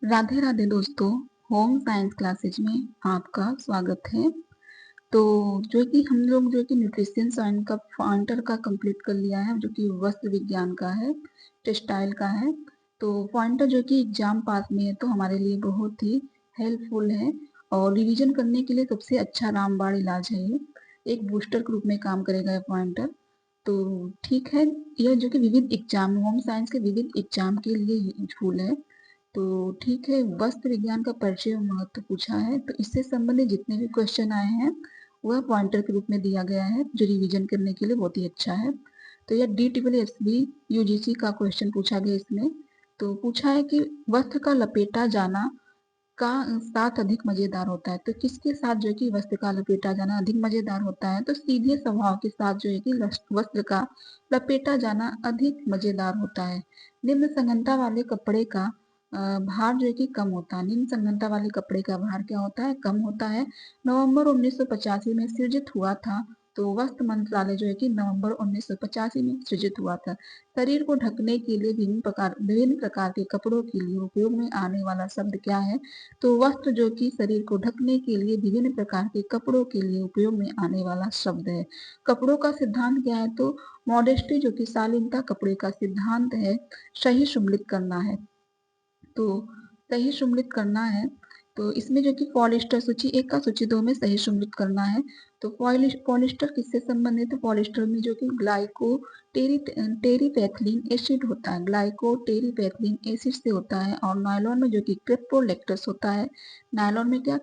राधे राधे दोस्तों। Home science classes में आपका स्वागत है। तो जो कि हम लोग जो कि न्यूट्रिशन साइंस का पॉइंटर का कंप्लीट कर लिया है, जो कि वस्त्र विज्ञान का है, टेक्सटाइल का है। तो पॉइंटर जो कि एग्जाम पास में है तो हमारे लिए बहुत ही हेल्पफुल है और रिवीजन करने के लिए सबसे अच्छा रामबाण इलाज है। ये एक बूस्टर के रूप में काम करेगा ये पॉइंटर। तो ठीक है, यह जो कि विविध एग्जाम, होम साइंस के विविध एग्जाम के लिए यूजफुल है। तो ठीक है, वस्त्र विज्ञान का परिचय और महत्व पूछा है, तो इससे संबंधित जितने भी क्वेश्चन आए हैं वह पॉइंटर के रूप में दिया गया है, जो रिवीजन करने के लिए बहुत ही अच्छा है। तो यह DSSB UGC का क्वेश्चन पूछा गया इसमें। तो पूछा है कि वस्त्र का लपेटा जाना का साथ अधिक मजेदार होता है। तो किसके साथ जो है कि वस्त्र का लपेटा जाना अधिक मजेदार होता है? तो सीधे स्वभाव के साथ जो है कि वस्त्र का लपेटा जाना अधिक मजेदार होता है। निम्न संघनता वाले कपड़े का भार जो है कि कम होता है। निम्न संघनता वाले कपड़े का भार क्या होता है? कम होता है। नवंबर 1985 में सृजित हुआ था। तो वस्त्र मंत्रालय जो है कि नवंबर 1985 में सृजित हुआ था। शरीर को ढकने के लिए विभिन्न प्रकार के कपड़ों के लिए उपयोग में आने वाला शब्द क्या है? तो वस्त्र जो कि शरीर को ढकने के लिए विभिन्न प्रकार के कपड़ों के लिए उपयोग में आने वाला शब्द है। कपड़ों का सिद्धांत क्या है? तो मॉडेस्टी जो कि शालीनता कपड़े का सिद्धांत है। सही सम्मिलित करना है। तो सही सम्मिलित करना है। तो इसमें जो कि पॉलिस्टर सूची 1 का सूची 2 में सही सम्मिलित करना है। तो पॉलिस्टर किससे संबंधित है? पॉलिस्टर में जो कि टेरीपैथिलीन एसिड होता है, ग्लाइकोटेरीपैथिलीन एसिड से होता है। और नायलॉन में जो कि क्रिप्टोलेक्टस होता है। नायलॉन में क्या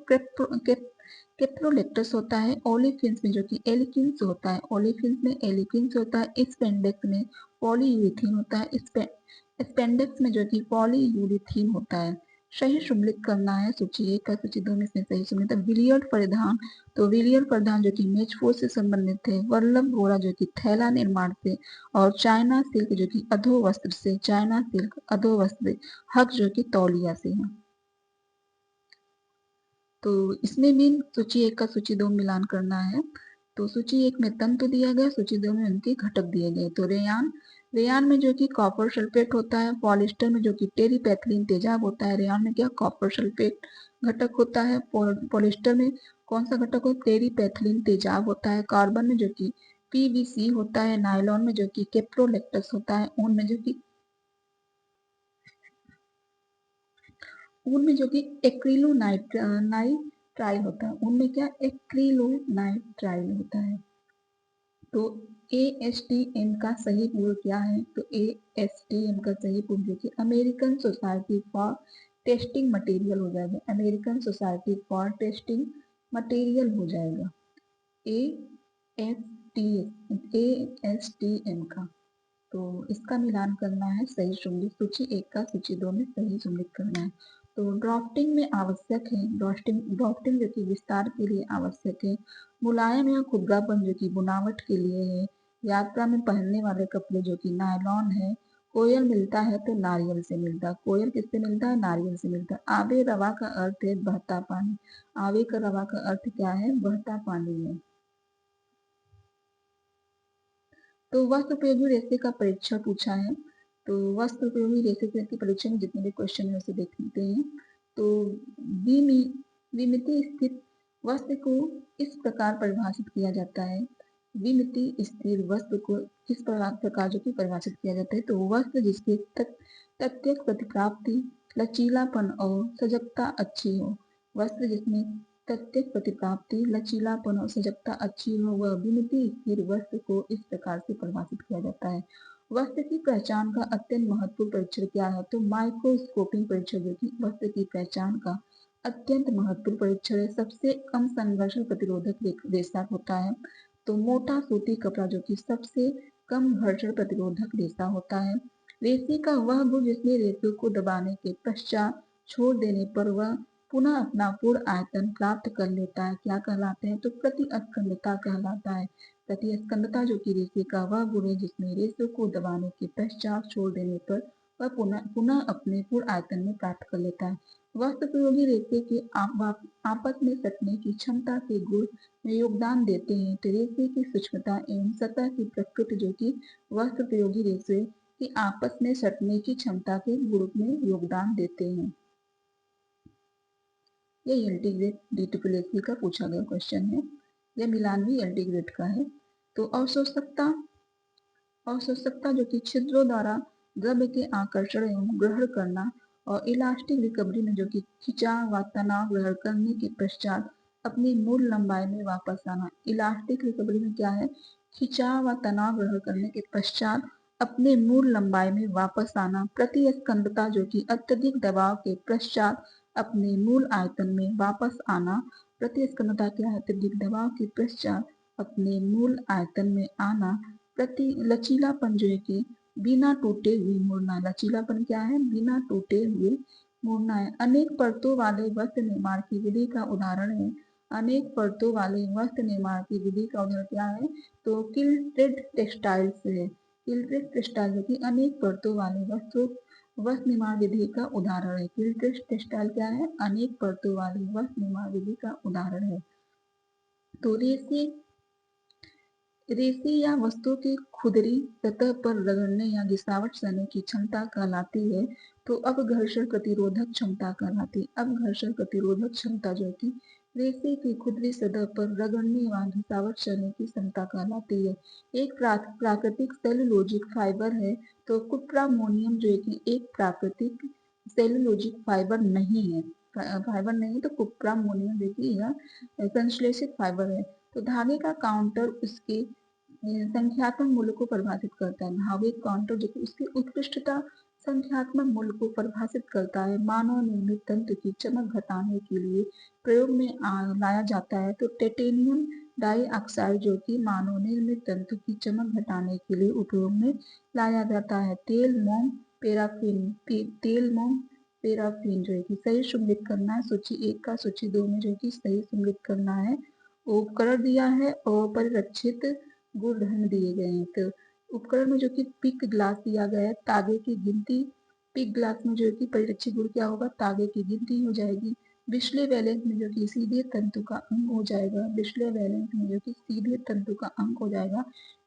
क्रिप्टोलेक्टस होता है। ओलेफिन्स में जो कि एलिकिन्स होता है, ओलेफिन्स में एलिकिन्स होता है। स्पेंडेक्स में पॉलीयूरेथीन होता है। स्पेंडेक्स में जो कि पॉलीयूरेथीन होता है। सही सम्मिलित करना है। सूची 1 का सूची 2 में से सही सम्मिलित है। विलियर्ड परिधान, तो विलियर्ड परिधान जो कि मेचफोर से संबंधित है। वल्लभ गोरा जो कि थैला निर्माण से, और चाइना सिल्क जो कि अधोवस्त्र से, चाइना सिल्क अधोवस्त्र, हक जो कि तौलिया से है। तो इसमें भी सूची 1 का सूची 2 मिलान करना है। तो सूची 1 में तंतु दिया गया, सूची 2 में उनके घटक दिए गए। तो रेयान, रेयान में जो कि कॉपर सल्फेट होता है। पॉलिस्टर में जो कि टेरीपैथिलीन तेजाब होता है। रेयान में क्या कॉपर सल्फेट घटक होता है। पॉलिस्टर में कौन सा घटक होता है? टेरीपैथिलीन तेजाब होता है। कार्बन में जो कि PVC होता है। नायलॉन में जो कि कैप्रोलेक्टस होता है। ऊन में जो कि ऊन में जो कि एक्रिलोनाइट्राइल होता है। उनमें क्या एक्रिलोनाइट्राइल होता है। तो ASTM का सही पूर्व क्या है? तो ASTM का सही पूर्व जो कि American society for testing material हो जाएगा। American society for testing material हो जाएगा ASTM का। तो इसका मिलान करना है, सही सम्मिलित। सूची 1 का सूची 2 में सही सम्मिलित करना है। तो ड्राफ्टिंग में आवश्यक है, ड्राफ्टिंग जो कि विस्तार के लिए आवश्यक है। मुलायम या खुरदरापन जो कि बुनावट के लिए है। यात्रा में पहनने वाले कपड़े जो कि नायलॉन है। कोयल मिलता है तो नारियल से मिलता है। कोयल किससे मिलता है? नारियल से मिलता है। आबे रवा का अर्थ है बहता पानी। आबे का रवा का अर्थ क्या है? बहता पानी है। तो वस्त्र उपयोगी रेशे का परीक्षण पूछा है। तो वस्त्र उपयोगी रेशे के परीक्षण में जितने भी क्वेश्चन है उसे देखते हैं। तो विमिति स्थित वस्त्र को इस प्रकार परिभाषित किया जाता है। विमिति स्थिर वस्त्र को किस प्रकार जो कि परिभाषित किया जाता है? तो वस्त्र जिसके प्रत्यक्ष प्रतिप्राप्ति, लचीलापन और सजगता अच्छी हो। वस्त्र जिसमें प्रत्येक प्रतिप्राप्ति, लचीलापन और सजगता अच्छी हो, वह विमिति स्थिर वस्त्र को इस प्रकार से परिभाषित किया जाता है। वस्त्र की पहचान का अत्यंत महत्वपूर्ण परीक्षण क्या है? तो माइक्रोस्कोपिंग परीक्षण जो कि वस्त्र की पहचान का अत्यंत महत्वपूर्ण परीक्षण है। सबसे कम संघर्षण प्रतिरोधक रेशा होता है। तो मोटा सूती कपड़ा जो कि सबसे कम घर्षण प्रतिरोधक रेशा होता है। रेशे का वह गुण जिसमें रेशे को दबाने के पश्चात छोड़ देने पर वह पुनः अपना पूर्ण आयतन प्राप्त कर लेता है, क्या कहलाते हैं? तो प्रतिस्कंदता कहलाता है। प्रतिस्कंदता जो कि रेशे का वह गुण है जिसमें रेशे को दबाने के पश्चात छोड़ देने पर वह पुनः अपने पूर्ण आयतन में प्राप्त कर लेता है। वस्त्र उपयोगी रेशे के आपस में सटने की क्षमता के गुण में योगदान देते हैं। तो रेशे की सूक्ष्मता एवं सतह की प्रकृति जो कि वस्त्र उपयोगी रेशे की आपस में सटने की क्षमता के गुण में योगदान देते हैं। ये एल्टी ग्रेड डी का पूछा गया क्वेश्चन है। यह मिलान भी एल्टी ग्रेड का है। तो अवशोषकता जो कि छिद्रों द्वारा द्रव्य के आकर्षण एवं ग्रहण करना, और इलास्टिक रिकवरी में जो कि खिंचाव व तनाव ग्रहण करने के पश्चात अपनी मूल लंबाई में वापस आना। इलास्टिक रिकवरी में क्या है? खिंचाव व तनाव ग्रहण करने के पश्चात अपने मूल लंबाई में वापस आना। प्रतिस्कंदता जो कि अत्यधिक दबाव के पश्चात अपने मूल आयतन में वापस आना। प्रतिस्कंदता क्या है? अत्यधिक दबाव के पश्चात अपने मूल आयतन में आना। प्रति लचीलापन जो है कि बिना टूटे हुए मुड़ना। लचीलापन क्या है? बिना टूटे हुए मुड़ना है। अनेक परतों वाले वस्त्र निर्माण की विधि का उदाहरण है। अनेक परतों वाले वस्त्र निर्माण की विधि का उदाहरण क्या है? तो किल्टेड टेक्सटाइल्स है। किल्टेड टेक्सटाइल जो कि अनेक परतों वाले वस्त्र निर्माण विधि का उदाहरण है। किल्टेड टेक्सटाइल क्या है? अनेक परतों वाली वस्त्र निर्माण विधि का उदाहरण है। तो रेसे या वस्तु की खुदरी सतह पर रगड़ने या घिसावट सहने की क्षमता कहलाती है। तो अपघर्षण प्रतिरोधक क्षमता कहलाती है। अपघर्षण प्रतिरोधक क्षमता जो कि रेसे की खुदरी सतह पर रगड़ने व घिसावट सहने की क्षमता कहलाती है। एक प्राकृतिक सेलुलोजिक फाइबर है। तो कुप्रामोनियम जो है कि एक प्राकृतिक सेलुलोजिक फाइबर नहीं है। फाइबर नहीं है, तो कुप्रामोनियम जो कि यह संश्लेषित फाइबर है। तो धागे का काउंटर उसके संख्यात्मक मूल्य को परिभाषित करता है। धागे काउंटर जो कि उसकी उत्कृष्टता संख्यात्मक मूल्य को परिभाषित करता है। मानव निर्मित तंत्र की चमक घटाने के लिए प्रयोग में लाया जाता है। तो टाइटेनियम डाइऑक्साइड जो कि मानव निर्मित तंत्र की चमक घटाने के लिए उपयोग में लाया जाता है। तेल मोम पैराफिन जो है कि सही सम्मिलित करना है। सूची 1 का सूची 2 में जो कि सही सम्मिलित करना है। उपकरण दिया है और परिरक्षित गुणधर्म दिए गए हैं। तो उपकरण में जो कि पिक ग्लास दिया गया है, तागे की गिनती। पिक ग्लास में जो है कि परिरक्षित गुण क्या होगा? तागे की गिनती हो जाएगी। बिस्ले वैलेंस में जो कि सीधे तंतु का अंग हो जाएगा। बिस्ले वैलेंस में जो कि सीधे तंतु का अंग हो जाएगा।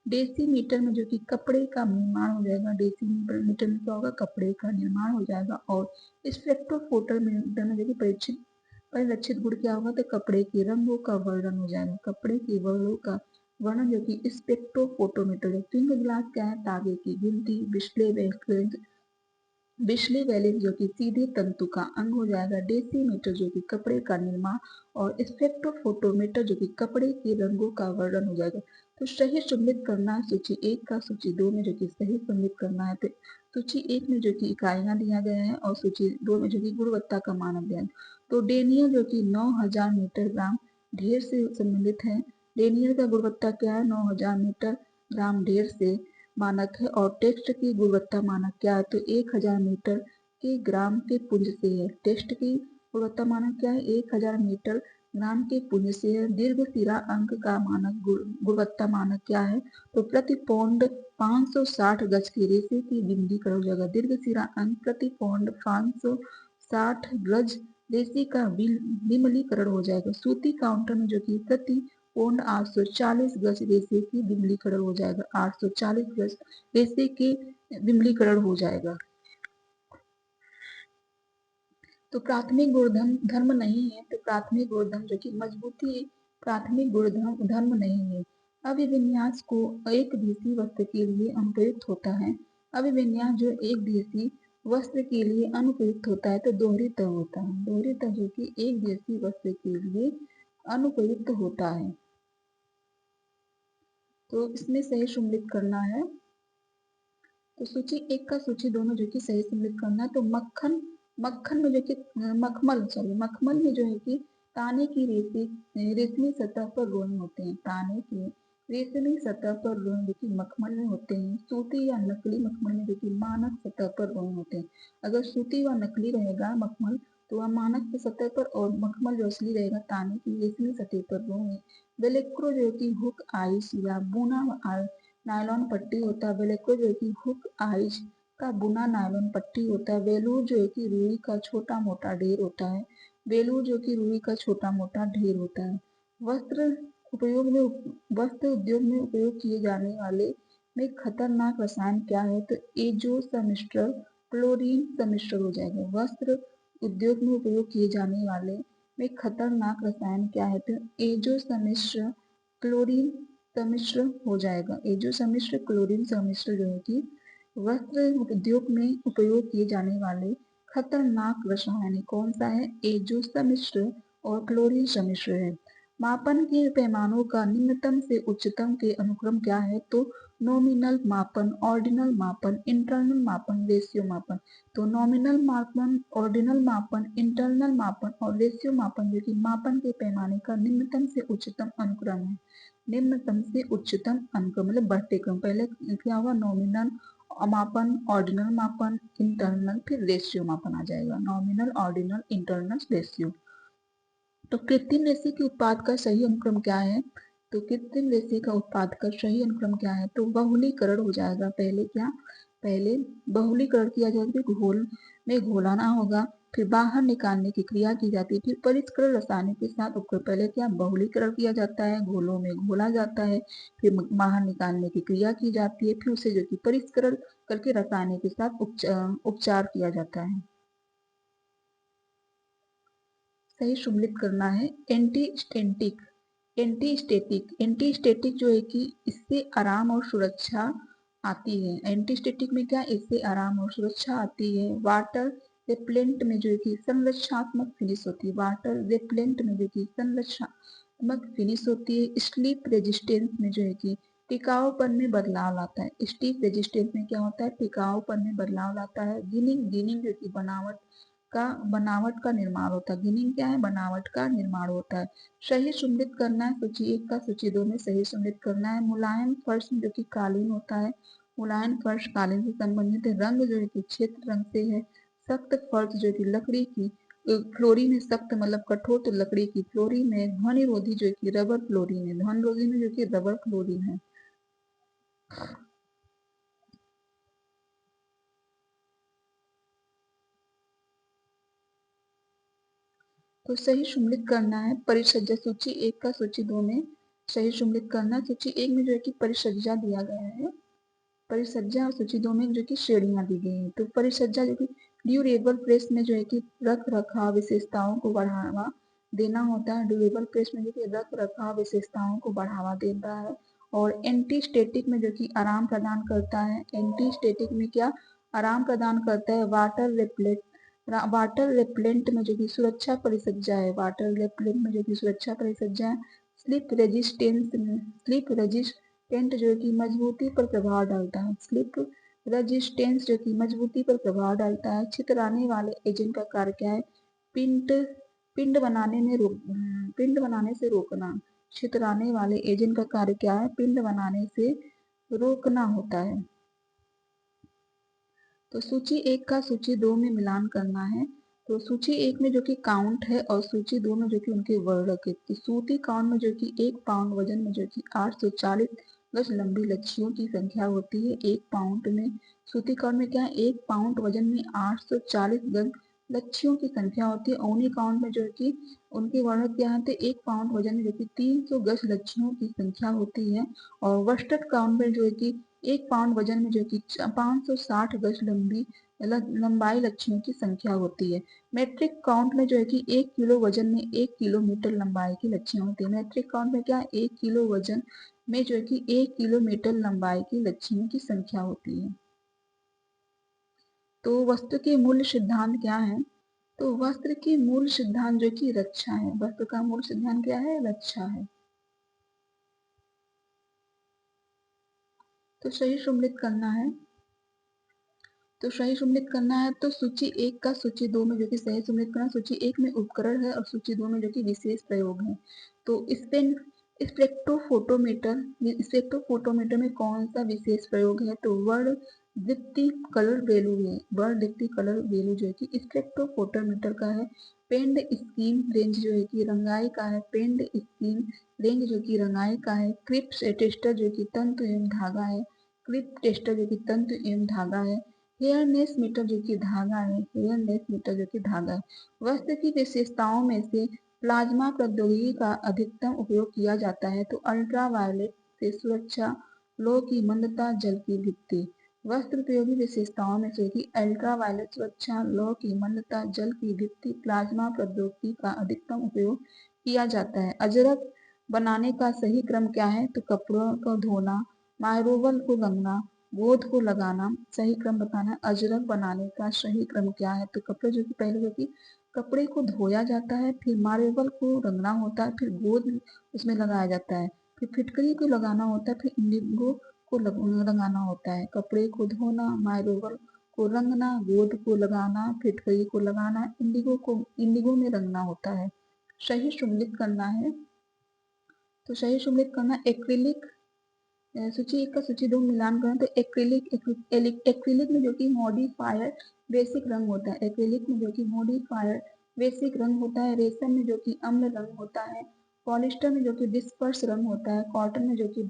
डेसीमीटर में जो कि कपड़े का निर्माण हो जाएगा। डेसीमीटर में क्या होगा? कपड़े का निर्माण हो जाएगा। और स्पेक्ट्रोफोटोमीटर में जो कि परिलक्षित गुण क्या होगा? तो कपड़े के रंगों का वर्णन हो जाएगा। कपड़े के वर्णों का वर्णन जो कि स्पेक्ट्रोफोटोमीटर है। पिंक ग्लास क्या है? तागे की गिनती। बिस्ले वैलेंस जो कि सीधे तंतु का अंग हो जाएगा। डेसीमीटर जो कि कपड़े का निर्माण, और स्पेक्ट्रोफोटोमीटर जो कि कपड़े के रंगों का वर्णन हो जाएगा। तो सही सम्मिलित करना है। सूची 1 का सूची 2 में जो कि सही सम्मिलित करना है। तो सूची 1 में जो कि इकाइयां दिया गया है और सूची 2 में जो कि गुणवत्ता का मानक दिया है। तो डेनियल जो कि 9000 मीटर ग्राम ढेर से संबंधित है। डेनियल का गुणवत्ता क्या है? 9000 मीटर ग्राम ढेर से मानक है। और टेक्स्ट की गुणवत्ता मानक क्या है? तो 1000 मीटर के ग्राम के पुंज से है। टेक्स्ट की गुणवत्ता मानक क्या है? 1000 मीटर ग्राम के पुंज से है। दीर्घ सिरा अंक का मानक गुणवत्ता मानक क्या है? तो प्रति पौंड 560 गज की रेशे की विमलीकरण हो जाएगा। दीर्घ सिरा अंक प्रति पौंड 560 गज रेशे का विमलीकरण हो जाएगा। सूती काउंटर में जो कि प्रति पौंड 840 गज रेशे की विमलीकरण हो जाएगा। 840 गज रेशे के विमलीकरण हो जाएगा। तो प्राथमिक गुणधर्म धर्म नहीं है। तो प्राथमिक गुणधर्म जो कि मजबूती प्राथमिक गुणधर्म धर्म नहीं है। अभिविन्यास को एक दिवसीय वस्त्र के लिए अनुप्रयुक्त होता है। अभिविन्यास जो एक दिवसीय वस्त्र के लिए अनुप्रयुक्त होता है तो दोहरी तह होता है। दोहरी तह जो कि एक दिवसीय वस्त्र के लिए अनुप्रयुक्त होता है। तो इसमें सही सम्मिलित करना है। तो सूची 1 का सूची 2 में जो कि सही सम्मिलित करना है। तो मक्खन में जो कि मखमल में जो है कि ताने की रेशमी सतह पर रोए होते हैं। ताने की रेशमी सतह पर रोए जो कि मखमल में होते हैं। सूती या नकली मखमल में जो कि मानक सतह पर रोए होते हैं। अगर सूती व नकली रहेगा मखमल तो वह मानक की सतह पर, और मखमल जो असली रहेगा ताने की रेशमी सतह पर रोए। वेलेक्रो जो कि हुक आइस या बुना नायलॉन पट्टी होता है। वेलेक्रो जो कि हुक आइस का बुना नायलॉन पट्टी होता है। वेलूर जो है कि रुई का छोटा मोटा ढेर होता है। वेलूर जो कि रुई का छोटा मोटा ढेर होता है। वस्त्र वस्त्र उद्योग में उपयोग किए जाने वाले में खतरनाक रसायन क्या है? तो एजो समिस्टर क्लोरीन समिस्टर हो जाएगा। वस्त्र उद्योग में उपयोग किए जाने वाले में खतरनाक रसायन क्या है? तो एजो सम्मिश्र क्लोरीन सम्मिश्र हो जाएगा। एजो सम्मिश्र क्लोरीन सम्मिश्र जो है कि वस्त्र उद्योग में उपयोग किए जाने वाले खतरनाक रसायन कौन सा है? एजो सम्मिश्र और क्लोरीन सम्मिश्र है। मापन के पैमानों का निम्नतम से उच्चतम के अनुक्रम क्या है? तो नॉमिनल मापन, ऑर्डिनल मापन, इंटरनल मापन, रेशियो मापन। तो नॉमिनल मापन, ऑर्डिनल मापन, इंटरनल मापन और रेशियो मापन जो कि मापन के पैमाने का निम्नतम से उच्चतम अनुक्रम है। निम्नतम से उच्चतम अनुक्रम मतलब बढ़ते क्रम। पहले क्या होगा? नॉमिनल मापन, ऑर्डिनल मापन, इंटरनल, फिर रेशियो मापन आ जाएगा। Nominal, ordinal, internal, ratio. तो कृत्रिम रेशे के उत्पाद का सही अनुक्रम क्या है? तो कृत्रिम रेशे का उत्पाद का सही अनुक्रम क्या है? तो बहुलीकरण हो जाएगा। पहले क्या? पहले बहुलीकरण किया जाएगा, फिर घोल में घोलाना होगा, फिर बाहर निकालने की क्रिया की जाती है, फिर परिष्करण रसायनों के साथ उपकरण। पहले क्या? बहुलीकरण किया जाता है, घोलों में घोला जाता है, फिर बाहर निकालने की क्रिया की जाती है, फिर उसे जो कि परिष्करण करके रसायनों के साथ उपचार किया जाता है। सही सम्मिलित करना है। एंटीस्टेटिक, एंटीस्टेटिक जो है कि इससे आराम और सुरक्षा आती है। एंटीस्टेटिक में क्या? इससे आराम और सुरक्षा आती है। वाटर रिपेलेंट में जो है कि संरक्षात्मक फिनिश होती है। वाटर रिपेलेंट में जो कि संरक्षात्मक फिनिश होती है। स्लीप रेजिस्टेंस में जो है कि टिकाऊपन में बदलाव लाता है। स्लीप रेजिस्टेंस में क्या होता है? टिकाऊपन में बदलाव लाता है। गिनिंग, गिनिंग जो कि बनावट का निर्माण होता है। गिनिंग क्या है? बनावट का निर्माण होता है। सही सम्मिलित करना है। सूची 1 का सूची 2 में सही सम्मिलित करना है। मुलायम फर्श जो कि कालीन होता है। मुलायम फर्श कालीन से संबंधित है। रंग जो है कि क्षेत्र रंग से है। सख्त फर्श जो कि लकड़ी की, फ्लोरिन है सख्त मतलब कठोर, तो लकड़ी की। फ्लोरिन है ध्वनिरोधी जो कि रबर फ्लोरिन है। ध्वनिरोधी में जो कि रबर फ्लोरिन है। तो सही सम्मिलित करना है। परिसज्जा सूची 1 का सूची 2 में सही सम्मिलित करना। सूची 1 में जो है कि परिसज्जा दिया गया है। परिसज्जा और सूची 2 में जो कि श्रेणियां दी गई हैं। तो परिसज्जा जो कि ड्यूरेबल प्रेस में जो है कि रख रखाव विशेषताओं को बढ़ावा देना होता है। ड्यूरेबल प्रेस में जो कि रख रखाव विशेषताओं को बढ़ावा देता है। और एंटी स्टेटिक में जो कि आराम प्रदान करता है। एंटी स्टेटिक में क्या? आराम प्रदान करता है। वाटर रेपलेंट में जो कि सुरक्षा परिसज्जा है। वाटर रेपलेंट में जो कि सुरक्षा परिसज्जा है। स्लिप रेजिस्टेंस में, स्लिप रेजिस्टेंट जो कि मजबूती पर प्रभाव डालता है। स्लिप रेजिस्टेंस जो कि मजबूती पर प्रभाव डालता है। छितराने वाले एजेंट का कार्य क्या है? पिंड पिंड बनाने में पिंड बनाने से रोकना। छितराने वाले एजेंट का कार्य क्या है? पिंड बनाने से रोकना होता है। तो सूची 1 का सूची 2 में मिलान करना है। तो सूची 1 में जो कि काउंट है और सूची 2 में जो कि उनके वर्णक है। तो सूती काउंट में जो कि 1 पाउंड वजन में जो कि 840 गज लंबी लच्छियों की संख्या होती है। 1 पाउंड में सूती काउंट में क्या है? 1 पाउंड वजन में 840 गज लच्छियों की संख्या होती है। औनी काउंट में जो है कि उनके वर्णक क्या है? तो 1 पाउंड वजन में जो कि 300 गज लच्छियों की संख्या होती है। और वस्टर्ड काउंट में जो है कि 1 पाउंड वजन में जो कि 560 गज लंबाई लच्छियों की संख्या होती है। मेट्रिक काउंट में जो है कि 1 किलो वजन में 1 किलोमीटर लंबाई की लच्छियां होती है। मेट्रिक काउंट में क्या? 1 किलो वजन में जो है कि 1 किलोमीटर लंबाई की लच्छियों की संख्या होती है। तो वस्तु के मूल्य सिद्धांत क्या है? तो वस्त्र की मूल सिद्धांत जो कि रक्षा है। वस्त्र का मूल सिद्धांत क्या है? रक्षा है। तो सही सम्मिलित करना है। तो सही सम्मिलित करना है। तो सूची 1 का सूची 2 में जो कि सही सम्मिलित करना। सूची 1 में उपकरण है और सूची 2 में जो कि विशेष प्रयोग है। तो स्पेक्ट्रोफोटोमीटर में कौन सा विशेष प्रयोग है? तो वर्ण दीप्ति कलर वैल्यू है। वर्ण दीप्ति कलर वैल्यू जो है कि स्पेक्ट्रोफोटोमीटर का है। पेंड स्कीम रेंज जो है कि रंगाई का है। पेंड स्कीम रेंज जो कि रंगाई का है। क्रिप्स टेस्टर जो कि तंतु एवं धागा है। क्रिप टेस्टर जो कि तंतु एवं धागा है। हेयरनेस मीटर जो कि धागा है। हेयरनेस मीटर जो कि धागा है। वस्त्र की विशेषताओं में से प्लाज्मा प्रौद्योगिकी का अधिकतम उपयोग किया जाता है। तो अल्ट्रावायलेट से सुरक्षा, लौह की मंदता, जल की भित्ति। वस्त्र उपयोगी विशेषताओं में से कि अल्ट्रावायलेट सुरक्षा, लौह की मंदता, जल की दीप्ति, प्लाज्मा प्रौद्योगिकी का अधिकतम उपयोग किया जाता है। अजरक बनाने का सही क्रम क्या है? तो कपड़ों को धोना, मायरोवल को रंगना, गोंद को लगाना। सही क्रम बताना। अजरक बनाने का सही क्रम क्या है? तो कपड़े जो कि पहले जो कि कपड़े को धोया जाता है, फिर मार्बल को रंगना होता है, फिर गोंद उसमें लगाया जाता है, फिर फिटकरी को लगाना होता है, फिर इंडिगो को रंगाना होता है। कपड़े को धोना, मायरोवल को रंगना, गोंद को लगाना, फिटकरी को लगाना, इंडिगो में रंगना होता है। सही सम्मिलित करना है। तो सही सम्मिलित करना एक्रिलिक, सूची 1 का सूची 2 मिलान करें तो एक्रिलिक में जो कि मॉडिफायर बेसिक रंग होता है, एक्रिलिक में जो कि मॉडिफायर बेसिक रंग होता है, रेशम में जो कि अम्ल रंग होता है, पॉलिस्टर में जो कि डिस्पर्स रंग होता है, कॉटन में जो कि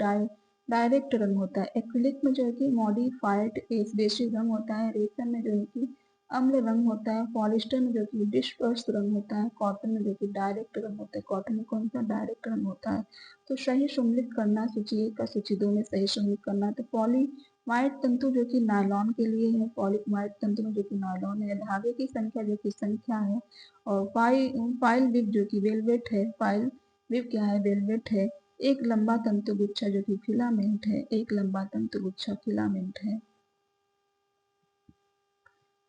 डायरेक्ट रंग होता है। एक्रिलिक में जो है कि मॉडिफाइड बेसिक रंग होता है, रेशम में जो है कि अम्ल रंग होता है, पॉलिस्टर में जो कि डिस्पर्स रंग होता है, कॉटन में जो कि डायरेक्ट रंग होता है। कॉटन में कौन सा डायरेक्ट रंग होता है? तो सही सम्मिलित करना, सूची 1 का सूची 2 में सही सम्मिलित करना है। तो पॉलीमाइड तंतु जो कि नायलॉन के लिए है, पॉलीमाइड तंतु में जो कि नायलॉन है, धागे की संख्या जो कि संख्या है, और फाइल विव जो कि वेलवेट है, फाइल विव क्या है? वेलवेट है। एक लंबा तंतु गुच्छा जो कि फिलामेंट है, एक लंबा तंतु गुच्छा फिलामेंट है।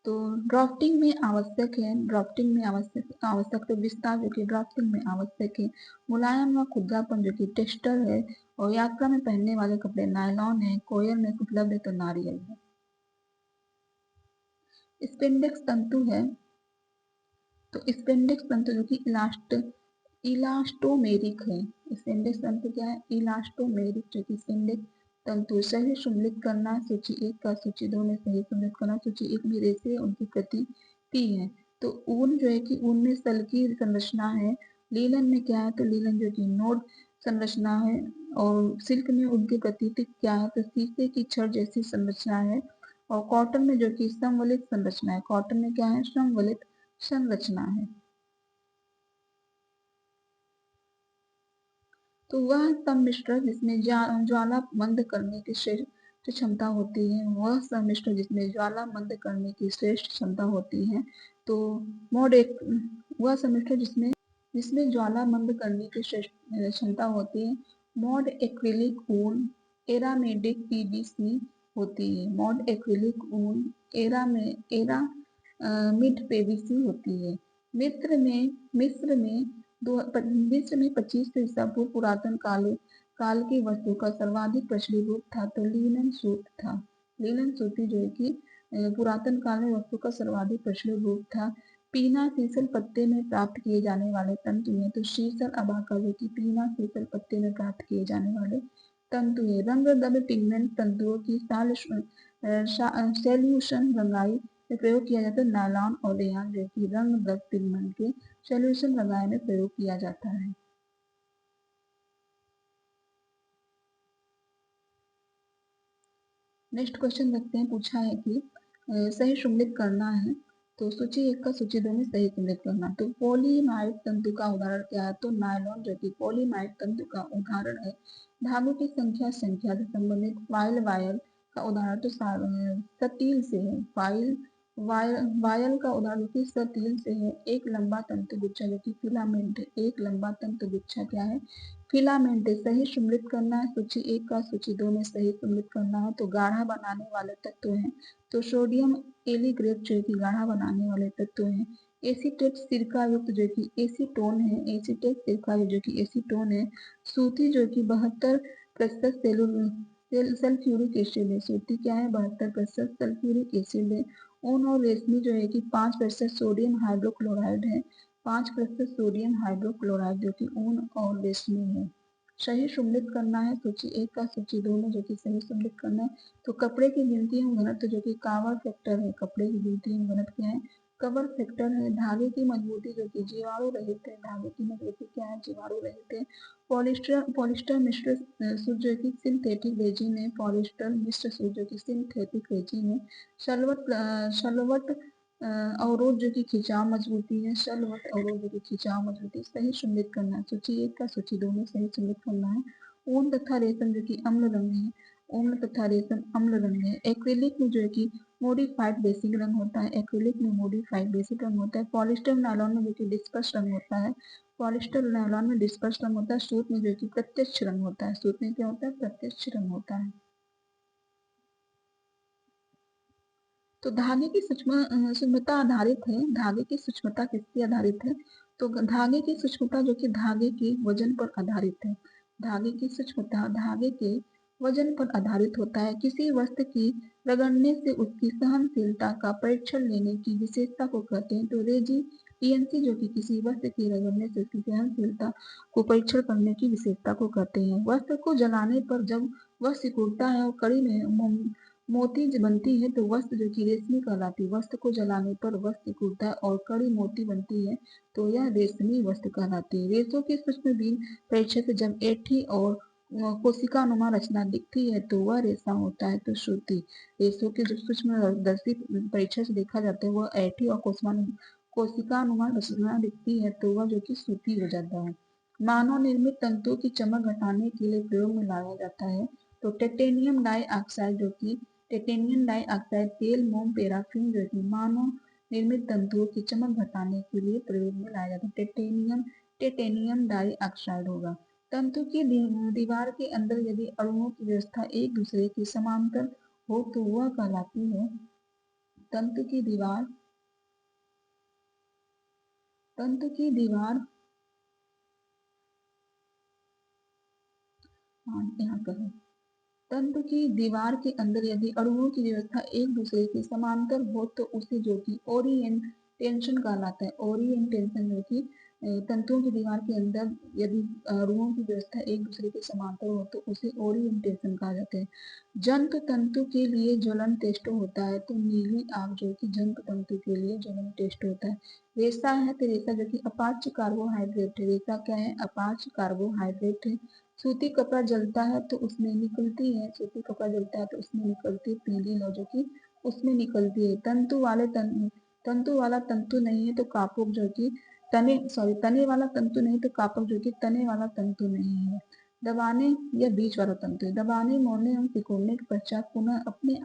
तो ड्राफ्टिंग में आवश्यक है, ड्राफ्टिंग में आवश्यक तो विस्तार जो कि ड्राफ्टिंग में आवश्यक है, मुलायम व खुरदरापन जो कि टेक्सचर है, और यात्रा में पहनने वाले कपड़े नायलॉन है, कोयर में उपलब्ध है तो नारियल है। स्पेंडेक्स तंतु है, तो स्पेंडेक्स तंतु जो कि इलास्टोमेरिक है। स्पेंडेक्स तंतु क्या है? इलास्टोमेरिक जो कि स्पेंडेक्स तंतु। सही सम्मिलित करना, सूची 1 का सूची 2 में सही सम्मिलित करना। सूची 1 में रेशे उनकी प्रति टी है। तो ऊन जो है कि ऊन में सल की संरचना है, लीलन में क्या है? तो लीलन जो कि नोड संरचना है, और सिल्क में उनकी प्रतीति क्या है? तो शीशे की छड़ जैसी संरचना है, और कॉटन में जो कि समवलित संरचना है, कॉटन में क्या है? समवलित संरचना है। तो वह सम्मिश्र जिसमें ज्वाला मंद करने की श्रेष्ठ क्षमता होती है, वह सम्मिश्र जिसमें ज्वाला मंद करने की श्रेष्ठ क्षमता होती है। तो मोड एक वह सम्मिश्र जिसमें जिसमें ज्वाला मंद करने की श्रेष्ठ क्षमता होती है, मॉड एक्रिलिक ऊन, एरामेडिक पीवीसी होती है। मॉड एक्रिलिक ऊन, एरा मिड पीवीसी होती है। मिस्र में विश्व में 25 ईसा पूर्व पुरातन काल की वस्तु का सर्वाधिक प्रचलित रूप था तो लीलन सूत था। लीलन सूती जो है कि पुरातन काल में वस्तु का सर्वाधिक प्रचलित रूप था। पीना सीसल पत्ते में प्राप्त किए जाने वाले तंतु है, तो शीसल अबाका जो कि पीना सीसल पत्ते में प्राप्त किए जाने वाले तंतु है। रंग दब पिगमेंट तंतुओं की सॉल्यूशन रंगाई में प्रयोग किया जाता है, नायलॉन और रेयान जो कि रंग दब पिगमेंट के सॉल्यूशन रंगाई में प्रयोग किया जाता है। नेक्स्ट क्वेश्चन देखते हैं, पूछा है कि सही सम्मिलित करना है। तो सूची 1 का सूची 2 में सही सम्मिलित करना। तो पॉलीमाइड तंतु का उदाहरण क्या है? तो नायलॉन जो कि पॉलीमाइड तंतु का उदाहरण है। धागों की संख्या से संबंधित फाइल वायल का उदाहरण तो सटील से है। वायल का उदाहरण की सटील से है। एक लंबा तंतु गुच्छा जो कि फिलामेंट है, एक लंबा तंतु गुच्छा क्या है? फिलामेंट है। सही सम्मिलित करना है, सूची 1 का सूची 2 में सही सम्मिलित करना है। तो गाढ़ा बनाने वाले तत्व हैं, तो सोडियम एलिग्रेट जो कि गाढ़ा बनाने वाले तत्व हैं। एसीटेट सिरका युक्त जो कि एसीटोन है, एसीटेट सिरका जो कि एसीटोन है। सूती जो कि 72% सल्फ्यूरिक एसिड है। सूती क्या है? 72% सल्फ्यूरिक एसिड है। ऊन और रेशमी जो है कि 5% सोडियम हाइड्रोक्लोराइड है, 5% सोडियम हाइड्रोक्लोराइड जो कि ऊन और रेशमी है। सही सम्मिलित करना है, सूची 1 का सूची 2 में जो कि सही सम्मिलित करना है। तो कपड़े की गिनती एवं घनत्व जो कि कावर फैक्टर है, कपड़े की गिनती एवं घनत्व क्या है? कवर फैक्टर है। धागे की मजबूती जो कि जीवाणु रहित है, धागे की मजबूती क्या है? जीवाणु रहित है। पॉलिस्टर मिश्र सूत जो कि सिंथेटिक रेजिन है, पॉलिस्टर मिश्र सूत जो कि सिंथेटिक रेजिन है। शलवट अवरोध जो कि खिंचाव मजबूती है, शलवट अवरोध जो कि खिंचाव मजबूती। सही सम्मिलित करना है, सूची 1 का सूची 2 में सही सम्मिलित करना है। ऊन तथा रेशम जो कि अम्ल रंग है, उम्र तथा रेशम अम्ल रंग है। एक्रिलिक में जो है कि मोडिफाइड बेसिक रंग होता है, एक्रिलिक में मोडिफाइड बेसिक रंग होता है। पॉलिस्टर नायलॉन में जो कि डिस्पर्स रंग होता है, पॉलिस्टर नायलॉन में डिस्पर्स रंग होता है। सूत में जो कि प्रत्यक्ष रंग होता है, सूत में क्या होता है, प्रत्यक्ष रंग होता है। तो धागे की सूक्ष्मता आधारित है, धागे की सूक्ष्मता किसकी आधारित है, तो धागे की सूक्ष्मता जो कि धागे के वजन पर आधारित है। धागे की सूक्ष्मता धागे के वजन पर आधारित होता है। किसी वस्तु की रगड़ने से उसकी सहनशीलता का परीक्षण लेने की विशेषता को कहते हैं। तो रेजिस्टेंसी जो कि किसी वस्तु की रगड़ने से उसकी सहनशीलता को परीक्षण करने की विशेषता को कहते हैं। वस्तु को जलाने पर जब वह सिकुड़ता है और कड़ी में मोती बनती है तो वस्त्र जो कि रेशमी कहलाती है। वस्त्र को जलाने पर वस्त्र सिकुड़ता है और कड़ी मोती बनती है तो यह रेशमी वस्त्र कहलाती है। रेशों की सूक्ष्म बीन परीक्षा से जब ऐठी और कोशिकानुमा रचना दिखती है तो वह रेशा होता है। तो श्रुति रेशों की जो सूक्ष्म दर्शी परीक्षा से देखा जाता है वह ऐठी और कोशिकानुमा रचना दिखती है तो वह जो कि सूती हो जाता है। मानव निर्मित तंतुओं की चमक घटाने के लिए प्रयोग में लाया जाता है। तो टिटेनियम डाइऑक्साइड जो कि टिटेनियम डाइऑक्साइड तेल, मोम, पैराफिन जो कि मानव निर्मित तंतुओं की चमक घटाने के लिए प्रयोग में लाया जाता है। टिटेनियम डाइऑक्साइड होगा। तंतु की दीवार के अंदर यदि अणुओं की व्यवस्था एक दूसरे के समांतर हो तो वह कहलाती है तंतु की दीवार। तंतु की दीवार यहाँ पर है। तंतु की दीवार के अंदर यदि अणुओं की व्यवस्था एक दूसरे के समांतर हो तो उसे जो कि ओरिएंटेशन कहलाता है। ओरिएंटेशन जो कि तंतुओं की दीवार के अंदर यदि अणुओं की व्यवस्था एक दूसरे के समांतर हो तो उसे ओरिएंटेशन कहा जाता है। जंतु तंतु के लिए ज्वलन टेस्ट होता है तो नीली आग जो कि जंतु तंतु के लिए ज्वलन टेस्ट होता है। रेशा है तो रेशा जो कि अपाच्य कार्बोहाइड्रेट है। रेशा क्या है, अपाच्य कार्बोहाइड्रेट है। सूती कपड़ा जलता है तो उसमें निकलती है, सूती कपड़ा जलता है तो उसमें निकलती है पीली लौ जो कि उसमें निकलती है। तंतु वाला तंतु नहीं है तो कापुक जो कि तने वाला तंतु नहीं तो कापुक जो कि तने वाला तंतु नहीं है। दबाने या बीच वाला तंतु है। दबाने, मोड़ने एवं सिकोड़ने के पश्चात पुनः अपने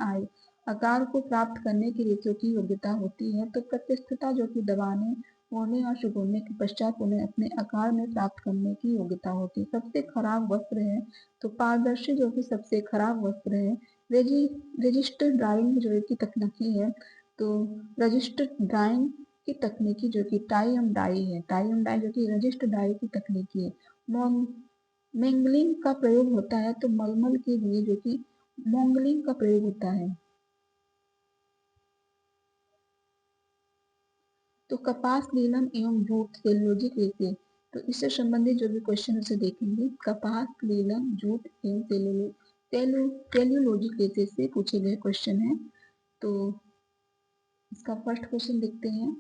आकार को प्राप्त करने की रेशों की योग्यता होती है। तो प्रत्यस्थता जो कि दबाने, मोड़ने और सिकुड़ने के पश्चात उन्हें अपने आकार में प्राप्त करने की योग्यता होती है। सबसे खराब वस्त्र है तो पारदर्शी जो कि सबसे खराब वस्त्र है। रजिस्टर ड्राइंग जो है की तकनीकी है तो रजिस्टर ड्राइंग की तकनीकी जो कि टाई एंड डाई है। टाई एंड डाई जो कि रजिस्टर डाई की तकनीकी है। मोंगलिंग का प्रयोग होता है तो मलमल के लिए जो कि मोंगलिंग का प्रयोग होता है। तो कपास, नीलम एवं जूट सेलुलोजिक रेशे, तो इससे संबंधित जो भी क्वेश्चन उसे देखेंगे। कपास, नीलम, जूट एवं सेलुलोजिक रेशे से पूछे गए क्वेश्चन है। तो इसका फर्स्ट क्वेश्चन देखते हैं।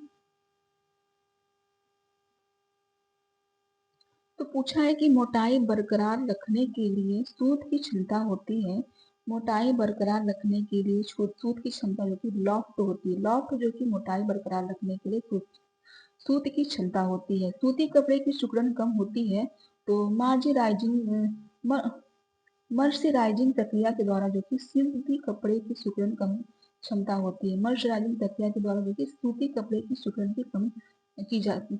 तो पूछा है कि मोटाई बरकरार रखने के लिए सूत की क्षमता होती है। मोटाई बरकरार रखने के लिए सूत की क्षमता जो कि लॉफ्ट होती है। लॉफ्ट जो कि मोटाई बरकरार रखने के लिए सूत की क्षमता होती है। सूती कपड़े की सिकुड़न कम होती है तो मर्सराइजिंग प्रक्रिया के द्वारा जो कि सूती कपड़े की सिकुड़न कम क्षमता होती है। मर्सराइजिंग प्रक्रिया के द्वारा जो कि सूती कपड़े की सिकुड़न की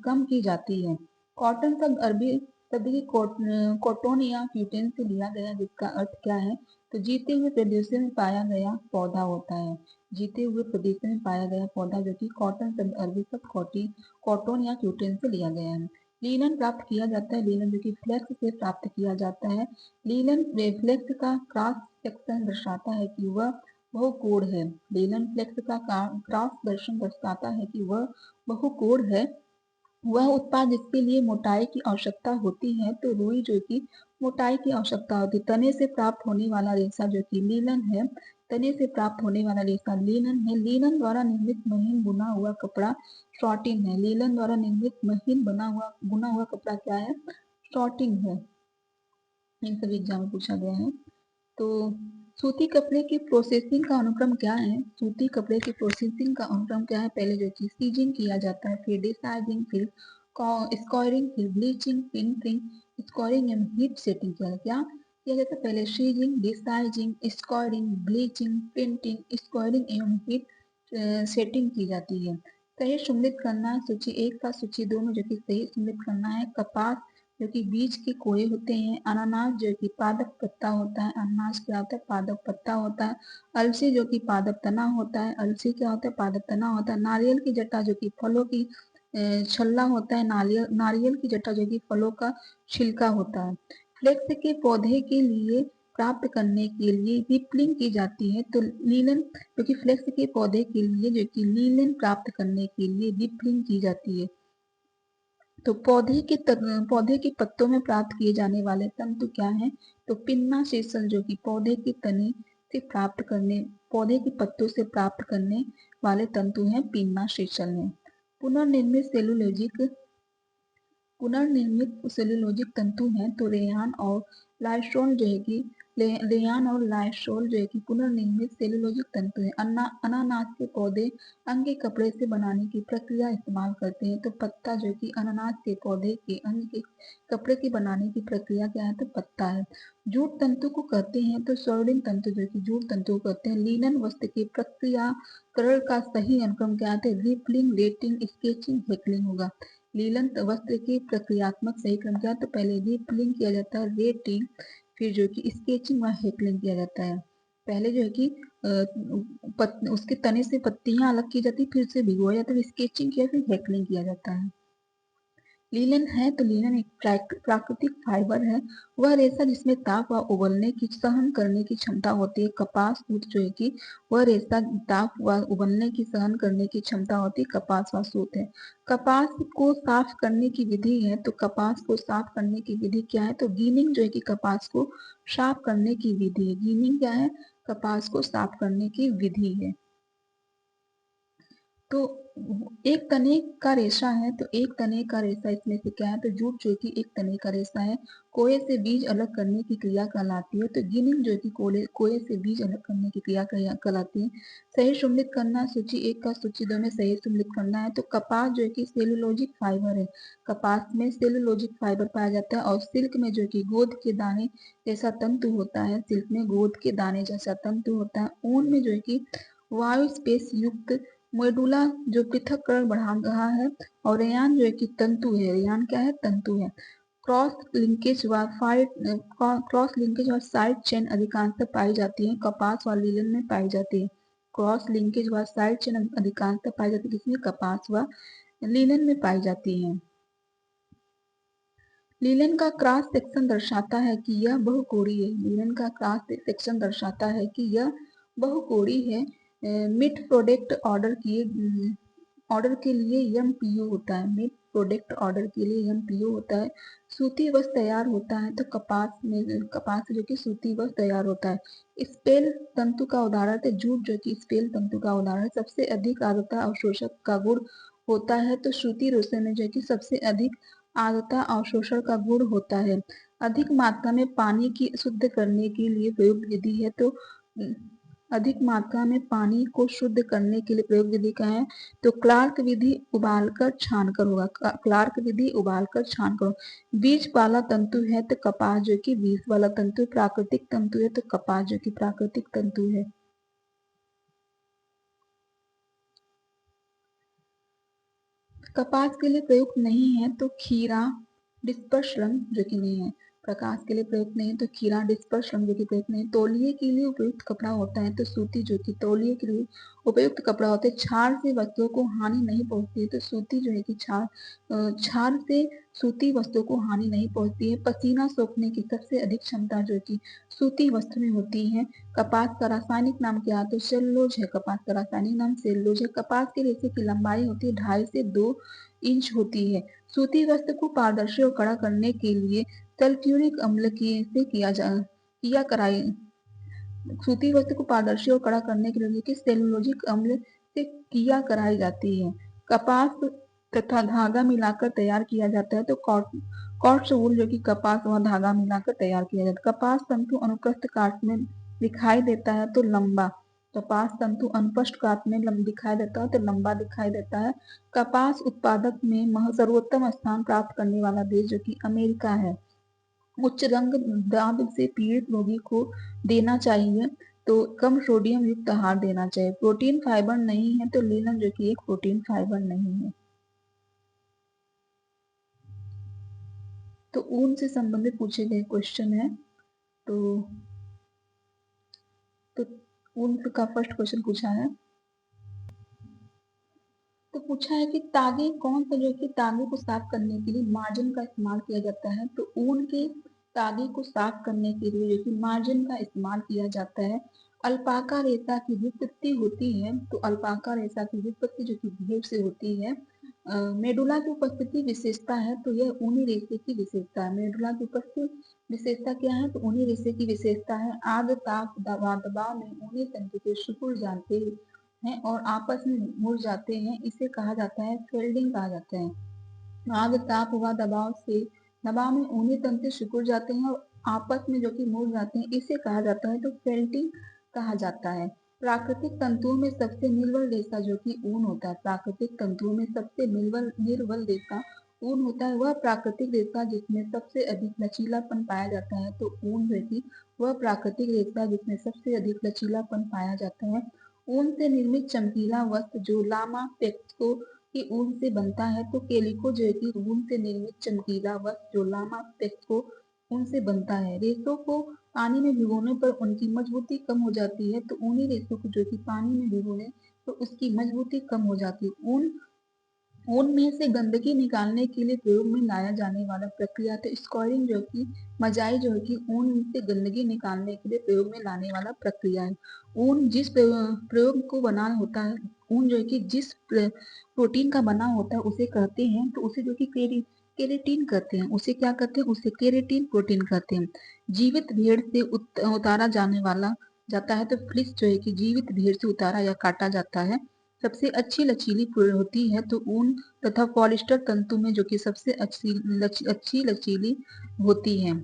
कम की जाती है। कॉटन शब्द अरबी शब्द की कॉटन या क्यूटेन से लिया गया जिसका अर्थ क्या है, तो जीते हुए प्रदेशों में पाया गया पौधा होता है। जीते हुए प्रदेशों में पाया गया पौधा जो कि कॉटन शब्द अरबी शब्द कॉटन या क्यूटेन से लिया गया है। लीलन प्राप्त किया जाता है, लीलन जो कि फ्लेक्स से प्राप्त किया जाता है। लीलन फ्लेक्स का क्रॉस सेक्शन दर्शाता है कि वह बहुकोण है। लीलन फ्लेक्स का क्रॉस दर्शन दर्शाता है कि वह बहुकोण है। वह उत्पाद जिसके लिए मोटाई की आवश्यकता होती है तो रुई जो कि मोटाई की आवश्यकता होती है। तने से प्राप्त होने वाला रेशा जो कि लीलन है, तने से प्राप्त होने वाला रेशा लीलन है। लीलन द्वारा निर्मित महीन बुना हुआ कपड़ा शॉर्टिंग है। लीलन द्वारा निर्मित महीन बुना हुआ कपड़ा क्या है, शॉर्टिंग है। इन सभी एग्जाम में पूछा गया है। तो सूती कपड़े की प्रोसेसिंग का अनुक्रम क्या है, सूती कपड़े की प्रोसेसिंग का अनुक्रम क्या है, पहले जो कि सीजिंग किया जाता है, फिर डिसाइजिंग, फिर स्कोरिंग, फिर bleaching, printing, scoring and heat setting क्या किया जाता है। पहले शीजिंग, डिसाइजिंग, स्क्वायरिंग, ब्लीचिंग, प्रिंटिंग, स्क्वायरिंग एवं फिर सेटिंग की जाती है। सही सम्मिलित करना, सूची 1 का सूची 2 में जो कि सही सम्मिलित करना है। कपास जो कि बीज के कोड़े होते हैं। अनानास जो कि पादप पत्ता होता है। अनानास क्या होता है? पादप पत्ता होता है। अलसी जो कि पादप तना होता है। अलसी क्या होता है? पादप तना होता है। नारियल की जटा जो कि फलों की छल्ला होता है। नारियल की जटा जो कि फलों का छिलका होता है। फ्लेक्स के पौधे के लिए प्राप्त करने के लिए रिपलिंग की जाती है। तो लीलन जो कि फ्लेक्स के पौधे के लिए जो कि लीलन प्राप्त करने के लिए रिपलिंग की जाती है। तो पौधे के पत्तों में प्राप्त किए जाने वाले तंतु क्या हैं? तो पिन्ना सेसल जो कि पौधे के तने से प्राप्त करने पौधे के पत्तों से प्राप्त करने वाले तंतु हैं, पिन्ना सेसल है। पुनर्निर्मित सेलुलोजिक तंतु हैं। तो रेयान और लाइसोल जो है कि पुनर्निर्मित सेलुलोजिक तंतु है। अनानास के पौधे अंग के कपड़े से बनाने की प्रक्रिया इस्तेमाल करते हैं। तो पत्ता जो कि अनानास के पौधे के अंग के कपड़े के बनाने की प्रक्रिया क्या है? तो पत्ता है। जूट तंतु को कहते हैं तो सॉर्डिंग तंतु जो कि जूट तंतु को कहते हैं। लिनन वस्त्र की प्रक्रियाकरण का सही अनुक्रम क्या है? रिपलिंग, रेटिंग, स्केचिंग, हेकलिंग होगा। लीलन वस्त्र की प्रक्रियात्मक सही क्रम क्या है? तो पहले रिपलिंग किया जाता है, रेटिंग, फिर जो कि स्केचिंग व हेकलिंग किया जाता है। पहले जो है कि उसके तने से पत्तियां अलग की जाती, फिर उसे भिगोया जाता है, स्केचिंग किया, फिर हेकलिंग किया जाता है। लीलन है तो लीलन एक प्राकृतिक फाइबर है। वह रेशा जिसमें ताप व उबलने की सहन करने की क्षमता होती है। कपास सूत जो है कि वह रेशा ताप व उबलने की सहन करने की क्षमता होती है, कपास व सूत है। कपास को साफ करने की विधि है। तो कपास को साफ करने की विधि क्या है? तो गीनिंग जो है कि कपास को साफ करने की विधि है। गीनिंग क्या है? कपास को साफ करने की विधि है। तो एक तने का रेशा है। तो एक तने का रेशा इसमें से क्या है? तो जूट जो कि एक तने का रेशा है। कोये से बीज अलग करने की क्रिया कहलाती है। तो गिनिंग जो कि कोये से बीज अलग करने की क्रिया कहलाती है। सही सम्मिलित करना, सूची 1 का सूची 2 में सही सम्मिलित करना है। तो कपास जो कि सेलुलोजिक फाइबर है। कपास में सेलुलोजिक फाइबर पाया जाता है। और सिल्क में जो कि गोंद के दाने जैसा तंतु होता है। सिल्क में गोंद के दाने जैसा तंतु होता है। ऊन में जो है कि वायु स्पेस युक्त मेडुला जो पृथक्करण बढ़ा रहा है। और रेयान जो है कि तंतु है। रेयान क्या है? तंतु है। क्रॉस लिंकेज व साइड चेन अधिकांशतः पाई जाती है, कपास व लीलन में पाई जाती है। क्रॉस लिंकेज व साइड चेन अधिकांशतः पाई जाती है, किसमें? कपास व लीलन में पाई जाती है। लीलन का क्रॉस सेक्शन दर्शाता है कि यह बहुकोणीय है। लीलन का क्रॉस सेक्शन दर्शाता है कि यह बहुकोणीय है। मिड प्रोडक्ट ऑर्डर के लिए एमपीयू होता है। मिड प्रोडक्ट ऑर्डर के लिए एमपीयू होता है। सूती वस्त्र तैयार होता है। तो कपास से जो कि सूती वस्त्र तैयार होता है। स्पेल तंतु का उदाहरण है जूट जो कि स्पेल तंतु का उदाहरण है। सबसे अधिक आर्द्रता अवशोषक का गुण होता है। तो सूती रेशे में जो कि सबसे अधिक आर्द्रता अवशोषण का गुण होता है। अधिक मात्रा में पानी की शुद्ध करने के लिए प्रयुक्त विधि है। तो अधिक मात्रा में पानी को शुद्ध करने के लिए प्रयोग विधि का है। तो क्लार्क विधि उबालकर छानकर होगा। क्लार्क विधि उबालकर छानकर। बीज वाला तंतु है तो कपास जो कि बीज वाला तंतु। प्राकृतिक तंतु है तो कपास जो कि प्राकृतिक तंतु है। कपास के लिए प्रयुक्त नहीं है तो खीरा डिस्पर्शन जो कि नहीं है। प्रकाश के लिए प्रयुक्त नहीं है तो खीरा डिस्पर्शन जो कि प्रयुक्त नहीं है। तौलिए के लिए उपयुक्त कपड़ा होता है तो सूती जो कि तौलिए के लिए उपयुक्त कपड़ा होता है। छाल से वस्तुओं को हानि नहीं पहुंचती है तो सूती जो है कि छाल से सूती वस्तुओं को हानि नहीं पहुंचती है। पसीना सोखने की सबसे अधिक क्षमता जो कि सूती वस्त्र में होती है। कपास का रासायनिक नाम क्या है? तो सेलुलोज है। कपास का रासायनिक नाम सेलुलोज है। कपास के रेशे की लंबाई होती है 2.5 से 2 इंच होती है। सूती वस्त्र को पारदर्शी और कड़ा करने के लिए सल्फ्यूरिक अम्ल की से किया कराई सूती वस्त्र को पारदर्शी और कड़ा करने के लिए सेलुलोजिक अम्ल से किया कराई जाती है। कपास तथा धागा मिलाकर तैयार किया जाता है तो कॉट्स वूल जो कि कपास व धागा मिलाकर तैयार किया जाता है। कपास तंतु अनुप्रस्थ काट में दिखाई देता है तो लंबा। कपास तंतु अनुप्रस्थ काट में दिखाई देता है तो लंबा दिखाई देता है। कपास उत्पादक में सर्वोत्तम स्थान प्राप्त करने वाला देश जो कि अमेरिका है। उच्च रंग दाब से पीड़ित रोगी को देना चाहिए, तो कम सोडियम युक्त आहार देना चाहिए। प्रोटीन फाइबर नहीं है तो लीलन जो कि एक प्रोटीन फाइबर नहीं है। तो ऊन से संबंधित पूछे गए क्वेश्चन है। तो ऊन का फर्स्ट क्वेश्चन पूछा है, तो पूछा है कि तागे कौन सा जो कि तागे को साफ करने के लिए मार्जिन का इस्तेमाल किया जाता है। तो ऊन के तागे को साफ करने के लिए जो कि मार्जिन का इस्तेमाल किया जाता है। अल्पाका रेशा की व्युत्पत्ति होती है, तो अल्पाका रेशा की व्युत्पत्ति जो कि भेड़ से होती है। मेडुला की उपस्थिति विशेषता है, तो यह ऊनी रेशे की विशेषता है। मेडुला की उपस्थिति विशेषता क्या है, तो ऊनी रेशे की विशेषता है। आग ताप दबाव में ऊनी तंतु के सिकुड़ जाते हैं और आपस में मुड़ जाते हैं, इसे कहा जाता है फेल्डिंग कहा जाता है। आग ताप व दबाव में ऊनी तंतु सिकुड़ जाते हैं और आपस में जो कि मुड़ जाते हैं, इसे कहा जाता है तो फेल्टिंग कहा जाता है। प्राकृतिक तंतुओं में सबसे निर्बल रेशा जो कि ऊन होता है, प्राकृतिक तंतुओं में सबसे निर्बल रेशा ऊन होता है। वह प्राकृतिक रेशा जिसमें सबसे अधिक लचीलापन पाया जाता है, तो ऊन जो कि वह प्राकृतिक रेशा जिसमें सबसे अधिक लचीलापन पाया जाता है। ऊन से निर्मित चमकीला वस्त्र जो लामा टेक्सको की ऊन से बनता है, तो केलिको जो है कि ऊन से निर्मित चमकीला वस्त्र जो लामा टेक्सको ऊन से बनता है। रेशों को पानी में भिगोने पर उनकी मजबूती कम हो जाती है, तो ऊनी रेशों को जो कि पानी में भिगोने तो उसकी मजबूती कम हो जाती है। ऊन में से गंदगी निकालने के लिए प्रयोग में लाया जाने वाला प्रक्रिया, तो स्क्वायरिंग जो कि मजाई जो है कि ऊन से गंदगी निकालने के लिए प्रयोग में लाने वाला प्रक्रिया है। ऊन जिस प्रयोग को बना होता है, ऊन जो है कि जिस प्रोटीन का बना होता है उसे कहते हैं, तो उसे जो कि केरेटिन कहते हैं। उसे क्या कहते हैं, उसे केरेटिन प्रोटीन कहते हैं। जीवित भेड़ से उतारा जाने वाला जाता है, तो फ्लिस जो है कि जीवित भेड़ से उतारा या काटा जाता है। सबसे अच्छी लचीली होती है, तो ऊन तथा पॉलिस्टर तंतु में जो कि सबसे अच्छी लचीली होती है।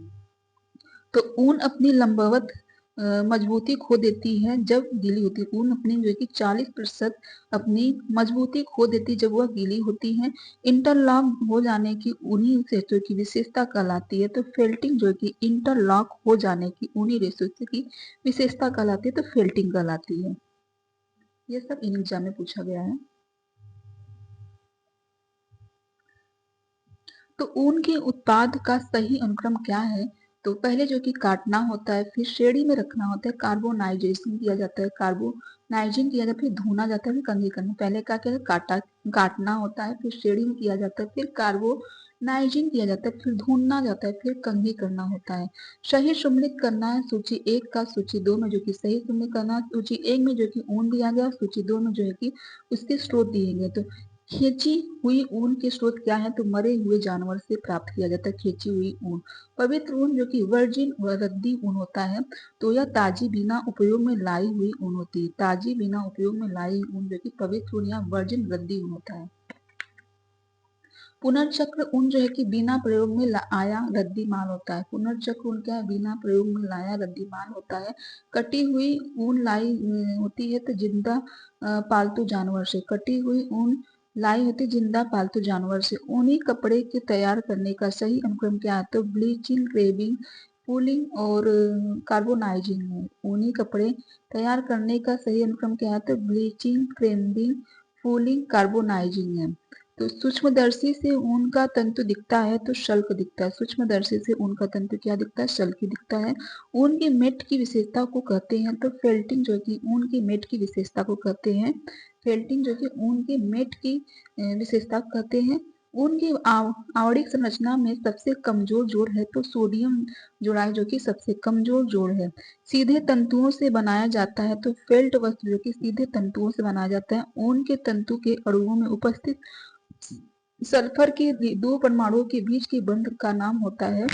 तो ऊन अपनी लंबवत मजबूती खो देती है जब गीली होती है। ऊन अपनी जो है कि 40% अपनी मजबूती खो देती है जब वह गीली होती है। इंटरलॉक हो जाने की ऊनी रेशों की विशेषता कहलाती है, तो फेल्टिंग जो है कि इंटरलॉक हो जाने की ऊनी रेशों की विशेषता कहलाती है, तो फेल्टिंग कहलाती है। ये सब इन एग्जाम में पूछा गया है। तो ऊन के उत्पाद का सही अनुक्रम क्या है, तो पहले जो कि काटना होता है, फिर श्रेणी में रखना होता है, कार्बोनाइजेशन किया जाता है, कार्बोनाइजिंग किया जाता है, फिर धुना जाता है, फिर कंघी करना। पहले क्या किया काटना होता है, फिर श्रेणी में किया जाता है, फिर कार्बोनाइजिंग किया जाता है, फिर धुनना जाता है, फिर कंघी करना होता है। सही सम्मिलित करना है सूची 1 का सूची 2 में जो कि सही सम्मिलित करना, सूची 1 में जो कि ऊन दिया गया, सूची 2 में जो है कि उसके स्रोत दिए गए। तो खींची हुई ऊन के स्रोत क्या है, तो मरे हुए जानवर से प्राप्त किया जाता है खींची हुई ऊन। पवित्र ऊन जो कि वर्जिन व रद्दी ऊन होता है, तो यह ताजी बिना उपयोग में लाई हुई ऊन होती है। ताजी बिना उपयोग में लाई ऊन जो कि पवित्र ऊन या वर्जिन रद्दी ऊन होता है। पुनर्चक्र ऊन जो है कि बिना प्रयोग में आया रद्दी माल होता है। पुनर्चक्र ऊन क्या है, बिना प्रयोग में लाया रद्दी माल होता है। कटी हुई ऊन लाई होती है तो जिंदा पालतू जानवर से। कटी हुई ऊन लाई होती जिंदा पालतू जानवर से। ऊनी कपड़े के तैयार करने का सही अनुक्रम क्या है, तो ब्लीचिंग, क्रेबिंग, फूलिंग और कार्बोनाइजिंग है। ऊनी कपड़े तैयार करने का सही अनुक्रम क्या है, तो ब्लीचिंग, क्रेबिंग, फूलिंग, कार्बोनाइजिंग है। तो सूक्ष्मदर्शी से ऊन का तंतु दिखता है तो शल्क दिखता है। सूक्ष्मदर्शी से ऊन का तंतु क्या दिखता है, शल्क दिखता है। ऊन की मेट की विशेषता को कहते हैं, तो फेल्टिंग जो कि ऊन की मेट की विशेषता को कहते हैं। फेल्टिंग जो कि ऊन की मेट की विशेषता को कहते हैं। ऊन की आवरणिक संरचना में सबसे कमजोर जोड़ है, तो सोडियम जोड़ा जो कि सबसे कमजोर जोड़ है। सीधे तंतुओं से बनाया जाता है, तो फेल्ट वस्त्र जो कि सीधे तंतुओं से बनाया जाता है। ऊन के तंतु के अणुओं में उपस्थित सल्फर के 2 परमाणुओं के बीच के बंध का नाम होता है,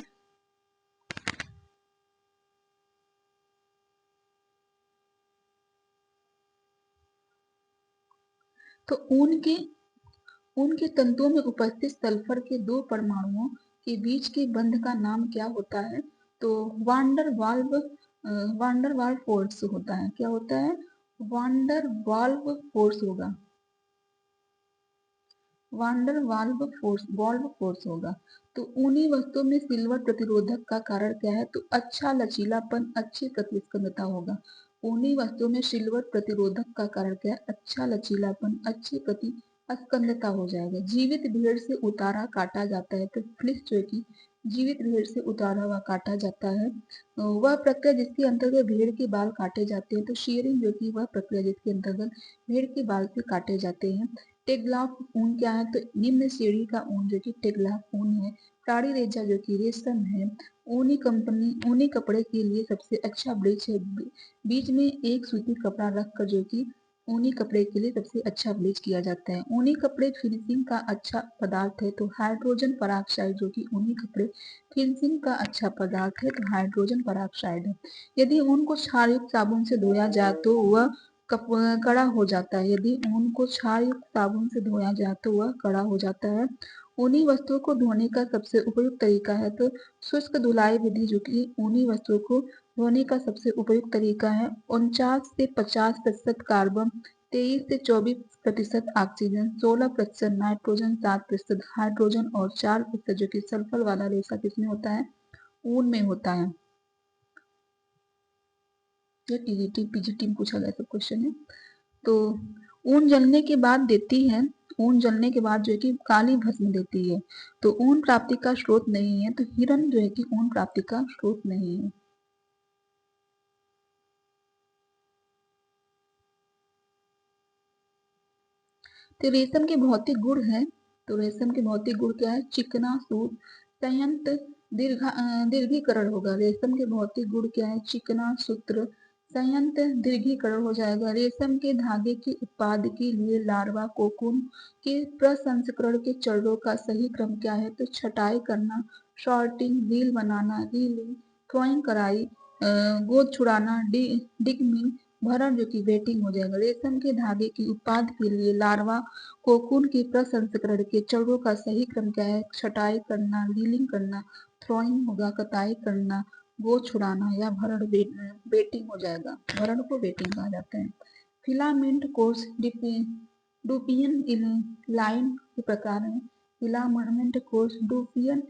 तो ऊन के तंतुओं में उपस्थित सल्फर के 2 परमाणुओं के बीच के बंध का नाम क्या होता है, तो वांडर वाल्व फोर्स होता है। क्या होता है, वांडर वाल्व फोर्स होगा। वांडर वाल्व फोर्स होगा। तो ऊनी वस्तु में सिल्वर प्रतिरोधक का कारण क्या है? तो अच्छा लचीलापन, अच्छी प्रतिस्पंदता होगा। ऊनी वस्तु में सिल्वर प्रतिरोधक का कारण क्या है? अच्छा लचीलापन, अच्छी प्रतिस्पंदता हो जाएगा। जीवित भेड़ से उतारा काटा जाता है। तो फ्लिस जो है कि जीवित भेड़ से उतारा हुआ काटा जाता है। वह प्रक्रिया जिसके अंतर्गत भेड़ के बाल काटे जाते हैं। तो शीयरिंग जो कि वह प्रक्रिया जिसके अंतर्गत भेड़ के बाल से काटे जाते हैं। टेगलाफ ऊन क्या है? तो निम्न श्रेणी का ऊन जो कि टेगलाफ ऊन है। प्राणी रेजा जो कि रेशम है। ऊनी कपड़े के लिए सबसे अच्छा ब्लीच है। बीच में एक सूती कपड़ा रखकर जो कि ऊनी कपड़े के लिए सबसे अच्छा ब्लीच किया जाता है। ऊनी कपड़े फिनिशिंग का अच्छा पदार्थ है। तो हाइड्रोजन पराक्साइड जो कि ऊनी कपड़े फिनिशिंग का अच्छा पदार्थ है। तो हाइड्रोजन पराक्साइड है। यदि ऊन को क्षारयुक्त साबुन से धोया जाए तो वह कड़ा हो जाता है। यदि ऊन को क्षारयुक्त साबुन से धोया जाए तो वह कड़ा हो जाता है। ऊनी वस्तुओं को धोने का सबसे उपयुक्त तरीका है। तो शुष्क धुलाई विधि जो कि ऊनी वस्तुओं को धोने का सबसे उपयुक्त तरीका है। 49 से 50% कार्बन, 23 से 24% ऑक्सीजन, 16% नाइट्रोजन, 7% हाइड्रोजन और 4% जो कि सल्फर वाला रेशा किसमें होता है? ऊन में होता है। ये टीजीटी पीजीटी में पूछा गया सब क्वेश्चन है। तो ऊन जलने के बाद देती है, ऊन जलने के बाद जो है कि काली भस्म देती है। तो ऊन प्राप्ति का स्रोत नहीं है। तो हिरन जो है कि ऊन प्राप्ति का स्रोत नहीं है। तो रेशम के भौतिक गुण है। तो रेशम के भौतिक गुण क्या है? चिकना सूत, संयंत्र, दीर्घीकरण होगा। रेशम के भौतिक गुण क्या है? चिकना सूत्र, संयंत्र, दीर्घीकरण हो जाएगा। रेशम के धागे के उत्पाद के लिए लार्वा कोकून के प्रसंस्करण के चरणों का सही क्रम क्या है? तो छटाई करना, शॉर्टिंग, रील बनाना, रीलिंग, थ्रोइंग कराई, गोद छुड़ाना, डिगमिंग, भरण जो कि वेटिंग हो जाएगा। रेशम के धागे के उत्पाद के लिए लार्वा कोकून के प्रसंस्करण के चरणों का सही क्रम क्या है? छटाई करना, रीलिंग करना, थ्रोइंग होगा, कताई करना, गोद छुड़ाना या भरण वेटिंग हो जाएगा। भरण को वेटिंग कहा जाता है। फिलामेंट कोर्स डुपियन लाइन के प्रकार है। फिलामेंट कोर्स डुपियन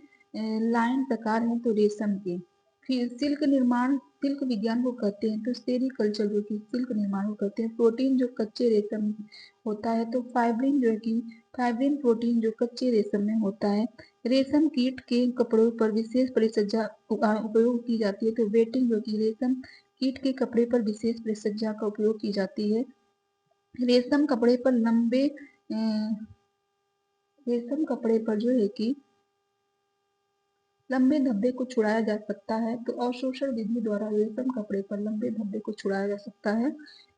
लाइन प्रकार है तो रेशम के। फिर सिल्क निर्माण, सिल्क विज्ञान को कहते हैं। तो सेरीकल्चर जो कि सिल्क निर्माण को कहते हैं। प्रोटीन जो कच्चे रेशम होता है। तो फाइब्रिन जो है कि फाइब्रिन प्रोटीन जो कच्चे रेशम में होता है। रेशम कीट के कपड़ों पर विशेष परिसज्जा उपयोग की जाती है। तो वेटिंग जो कि रेशम कीट के कपड़े पर विशेष परिसज्जा का उपयोग की जाती है। रेशम कपड़े पर रेशम कपड़े पर जो है कि लंबे धब्बे को छुड़ाया जा सकता है। तो अवशोषण विधि द्वारा रेशम कपड़े पर लंबे धब्बे को छुड़ाया जा सकता है।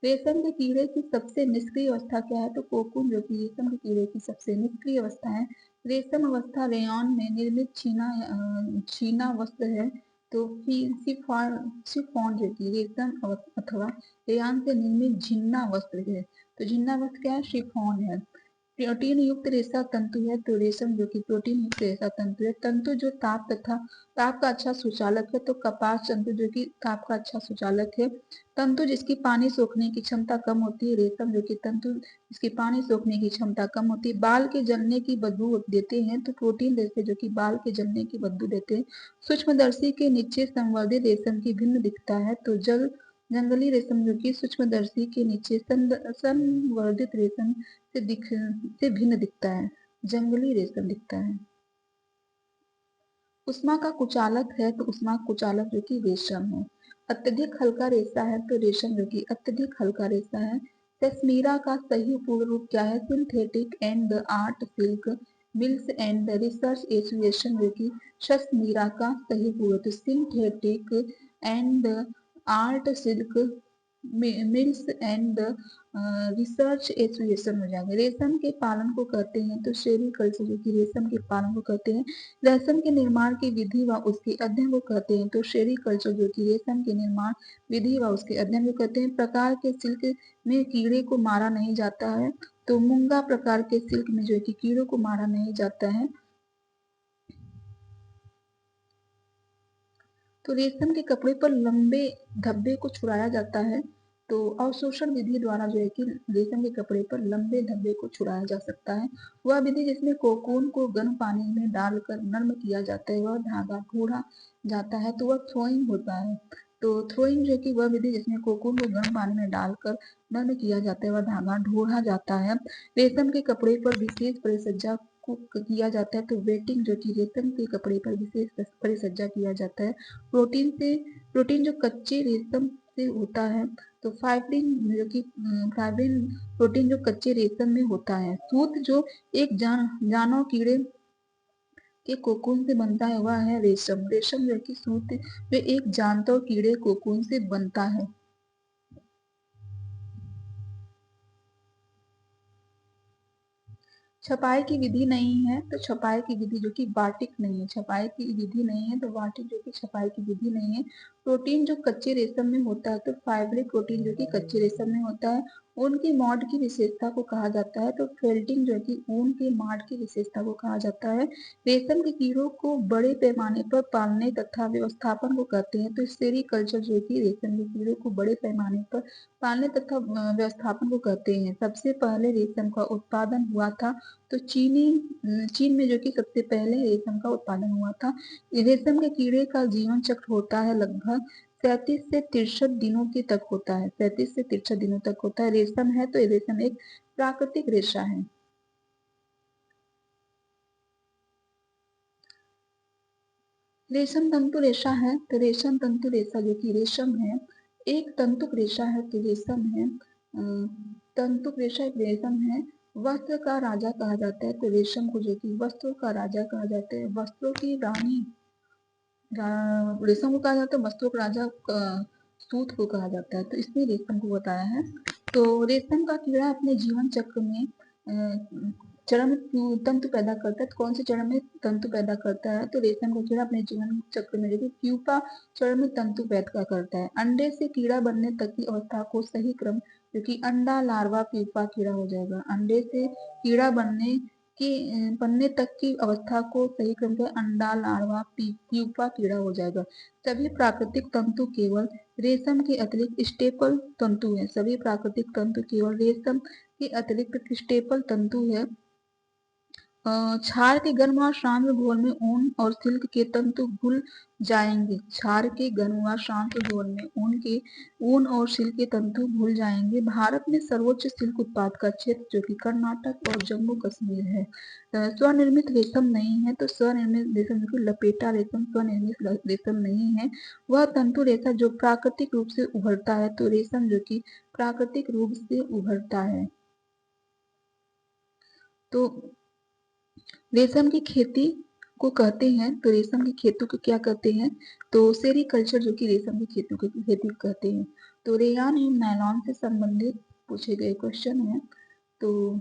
रेशम के कीड़े की सबसे निष्क्रिय अवस्था क्या है? तो कोकून जो कि रेशम के कीड़े की सबसे निष्क्रिय अवस्था है। रेशम अवस्था रेयॉन में निर्मित छीना वस्त्र है। तो शिफॉन जो कि रेशम अथवा रेयॉन से निर्मित झिन्ना वस्त्र है। तो झिन्ना वस्त्र क्या है? शिफॉन है। प्रोटीन युक्त रेशा तंतु है। तो रेशम जो कि प्रोटीन युक्त रेशा तंतु है। तंतु जो ताप का अच्छा सुचालक है। तो कपास तंतु जो कि ताप का अच्छा सुचालक है। तंतु जिसकी पानी सोखने की क्षमता कम होती है। रेशम जो कि तंतु जिसकी पानी सोखने की क्षमता कम होती है। बाल के जलने की बदबू देते हैं। तो प्रोटीन रेशे जो कि बाल के जलने की बदबू देते हैं। सूक्ष्मदर्शी के नीचे संवर्धित रेशम की भिन्न दिखता है। तो जंगली रेशम जो कि सूक्ष्मदर्शी के नीचे संवर्धित रेशम से भिन्न दिखता है। जंगली रेशम दिखता है। उष्मा का कुचालक है। तो उष्मा कुचालक जो कि रेशम है। अत्यधिक हल्का रेशा है। तो रेशम जो कि अत्यधिक हल्का रेशा है। कश्मीरा का सही पूर्ण रूप क्या है? Synthetic and the art silk mills and the research association जो कि कश्मीरा का सही पूर्ण। तो synthetic and the art silk mills and the research association हो जाएगा। रेशम के पालन को कहते हैं। तो सेरीकल्चर जो कि रेशम के पालन को कहते हैं। रेशम के निर्माण की विधि व उसके अध्ययन को कहते हैं। तो सेरीकल्चर जो कि रेशम के निर्माण विधि व उसके अध्ययन को कहते हैं। प्रकार के सिल्क में कीड़े को मारा नहीं जाता है। तो मूंगा प्रकार के सिल्क में जो है कि कीड़ों को मारा नहीं जाता है। तो रेशम के कपड़े पर लंबे धब्बे को छुड़ाया जाता है। तो अवशोषण विधि द्वारा जो है कि रेशम के कपड़े पर लंबे धब्बे को छुड़ाया जा सकता है। वह विधि जिसमें कोकून को गर्म पानी में डालकर नर्म किया जाता है, वह धागा ढूंढा जाता है, तो वह थ्रोइंग होता है। तो थ्रोइंग जो कि वह विधि जिसमें कोकून को गर्म पानी में डालकर नर्म किया जाता है, वह धागा ढूंढा जाता है। रेशम के कपड़े पर विशेष परिसज्जा को किया जाता है, तो वेटिंग जो कि रेशम के कपड़े पर विशेष परिसज्जा किया जाता है। प्रोटीन जो कच्चे रेशम से होता है, तो फाइब्रिन जो कि फाइब्रिन प्रोटीन जो कच्चे रेशम में होता है। सूत जो एक जानव कीड़े के कोकून से बनता है, वह है रेशम। रेशम जो कि सूत जो एक जानवर कीड़े कोकून से बनता है। छपाई की विधि नहीं है, तो छपाई की विधि जो कि बाटिक नहीं है, छपाई की विधि नहीं है, तो बाटिक जो कि छपाई की विधि नहीं है। प्रोटीन जो कच्चे रेशम में होता है, तो फाइब्रिक प्रोटीन जो कि कच्चे रेशम में होता है, ऊन की मॉड की विशेषता को कहा जाता है, तो फेल्टिंग जो कि ऊन के माड की विशेषता को कहा जाता है। रेशम के कीड़ों को बड़े पैमाने पर पालने तथा व्यवस्थापन को कहते हैं, तो सेरीकल्चर जो कि रेशम के कीड़ों को बड़े पैमाने पर पालने तथा व्यवस्थापन को कहते हैं। सबसे पहले रेशम का उत्पादन हुआ था, तो चीन में जो कि सबसे पहले रेशम का उत्पादन हुआ था। रेशम के कीड़े का जीवन चक्र होता है लगभग 37 से 63 दिनों के तक होता है, 37 से 63 दिनों तक होता है। रेशम है तो रेशम एक प्राकृतिक रेशा है। रेशम तंतु रेशा है, तो रेशम तंतु रेशा जो कि रेशम है एक तंतुक रेशा है, तो रेशम है तंतुक रेशा एक रेशम है। वस्त्र का राजा कहा जाता है, तो रेशम को जो कि वस्त्रों का राजा कहा जाता है। वस्त्रों की रानी रेशम को कहा जाता है, वस्त्रों का राजा सूत को कहा जाता है, तो इसमें रेशम को बताया है। तो रेशम का कीड़ा अपने जीवन चक्र में चरम तंतु पैदा करता है, तो कौन से चरण में तंतु पैदा करता है, तो रेशम का कीड़ा अपने जीवन चक्र में जो कि प्यूपा चरण में तंतु पैदा करता है। अंडे से कीड़ा बनने तक की अवस्था को सही क्रम, क्योंकि अंडा लार्वा प्यूपा कीड़ा हो जाएगा। अंडे से कीड़ा बनने तक की अवस्था को सही क्रम से अंडा लार्वा प्यूपा कीड़ा हो जाएगा। सभी प्राकृतिक तंतु केवल रेशम के अतिरिक्त स्टेपल तंतु है, सभी प्राकृतिक तंतु केवल रेशम के अतिरिक्त स्टेपल तंतु है। क्षार के गर्म और शांत घोल में ऊन और सिल्क के तंतु घुल जाएंगे। क्षार के गर्म व शांत घोल में ऊन और सिल्क के तंतु घुल जाएंगे। भारत में सर्वोच्च सिल्क उत्पाद का क्षेत्र जो कि कर्नाटक और जम्मू कश्मीर है। स्वनिर्मित रेशम नहीं है, तो स्वनिर्मित रेशम जो कि लपेटा रेशम स्वनिर्मित रेशम नहीं है। वह तंतु रेशा जो प्राकृतिक रूप से उभरता है, तो रेशम जो कि प्राकृतिक रूप से उभरता है। तो रेशम की खेती को कहते हैं, तो रेशम की खेती को क्या कहते हैं, तो सेरीकल्चर जो कि रेशम की खेती को कहते हैं। तो रेयान एवं नायलॉन से संबंधित पूछे गए क्वेश्चन है, तो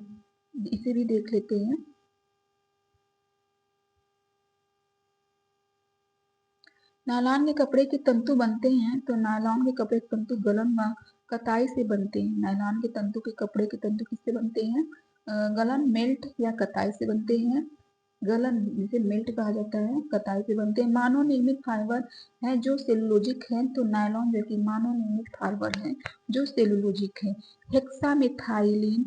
इसे भी देख लेते हैं। नायलॉन के कपड़े के तंतु बनते हैं, तो नायलॉन के कपड़े के तंतु गलन व कताई से बनते हैं। नायलॉन के तंतु के कपड़े के तंतु किससे बनते हैं, गलन मेल्ट या कताई से बनते हैं। गलन जिसे मेल्ट कहा जाता है, कताई से बनते हैं। मानव निर्मित फाइबर है जो सेलुलोजिक है, तो नायलॉन जो कि मानव निर्मित फाइबर है जो सेलुलोजिक है। हेक्सामेथाइलिन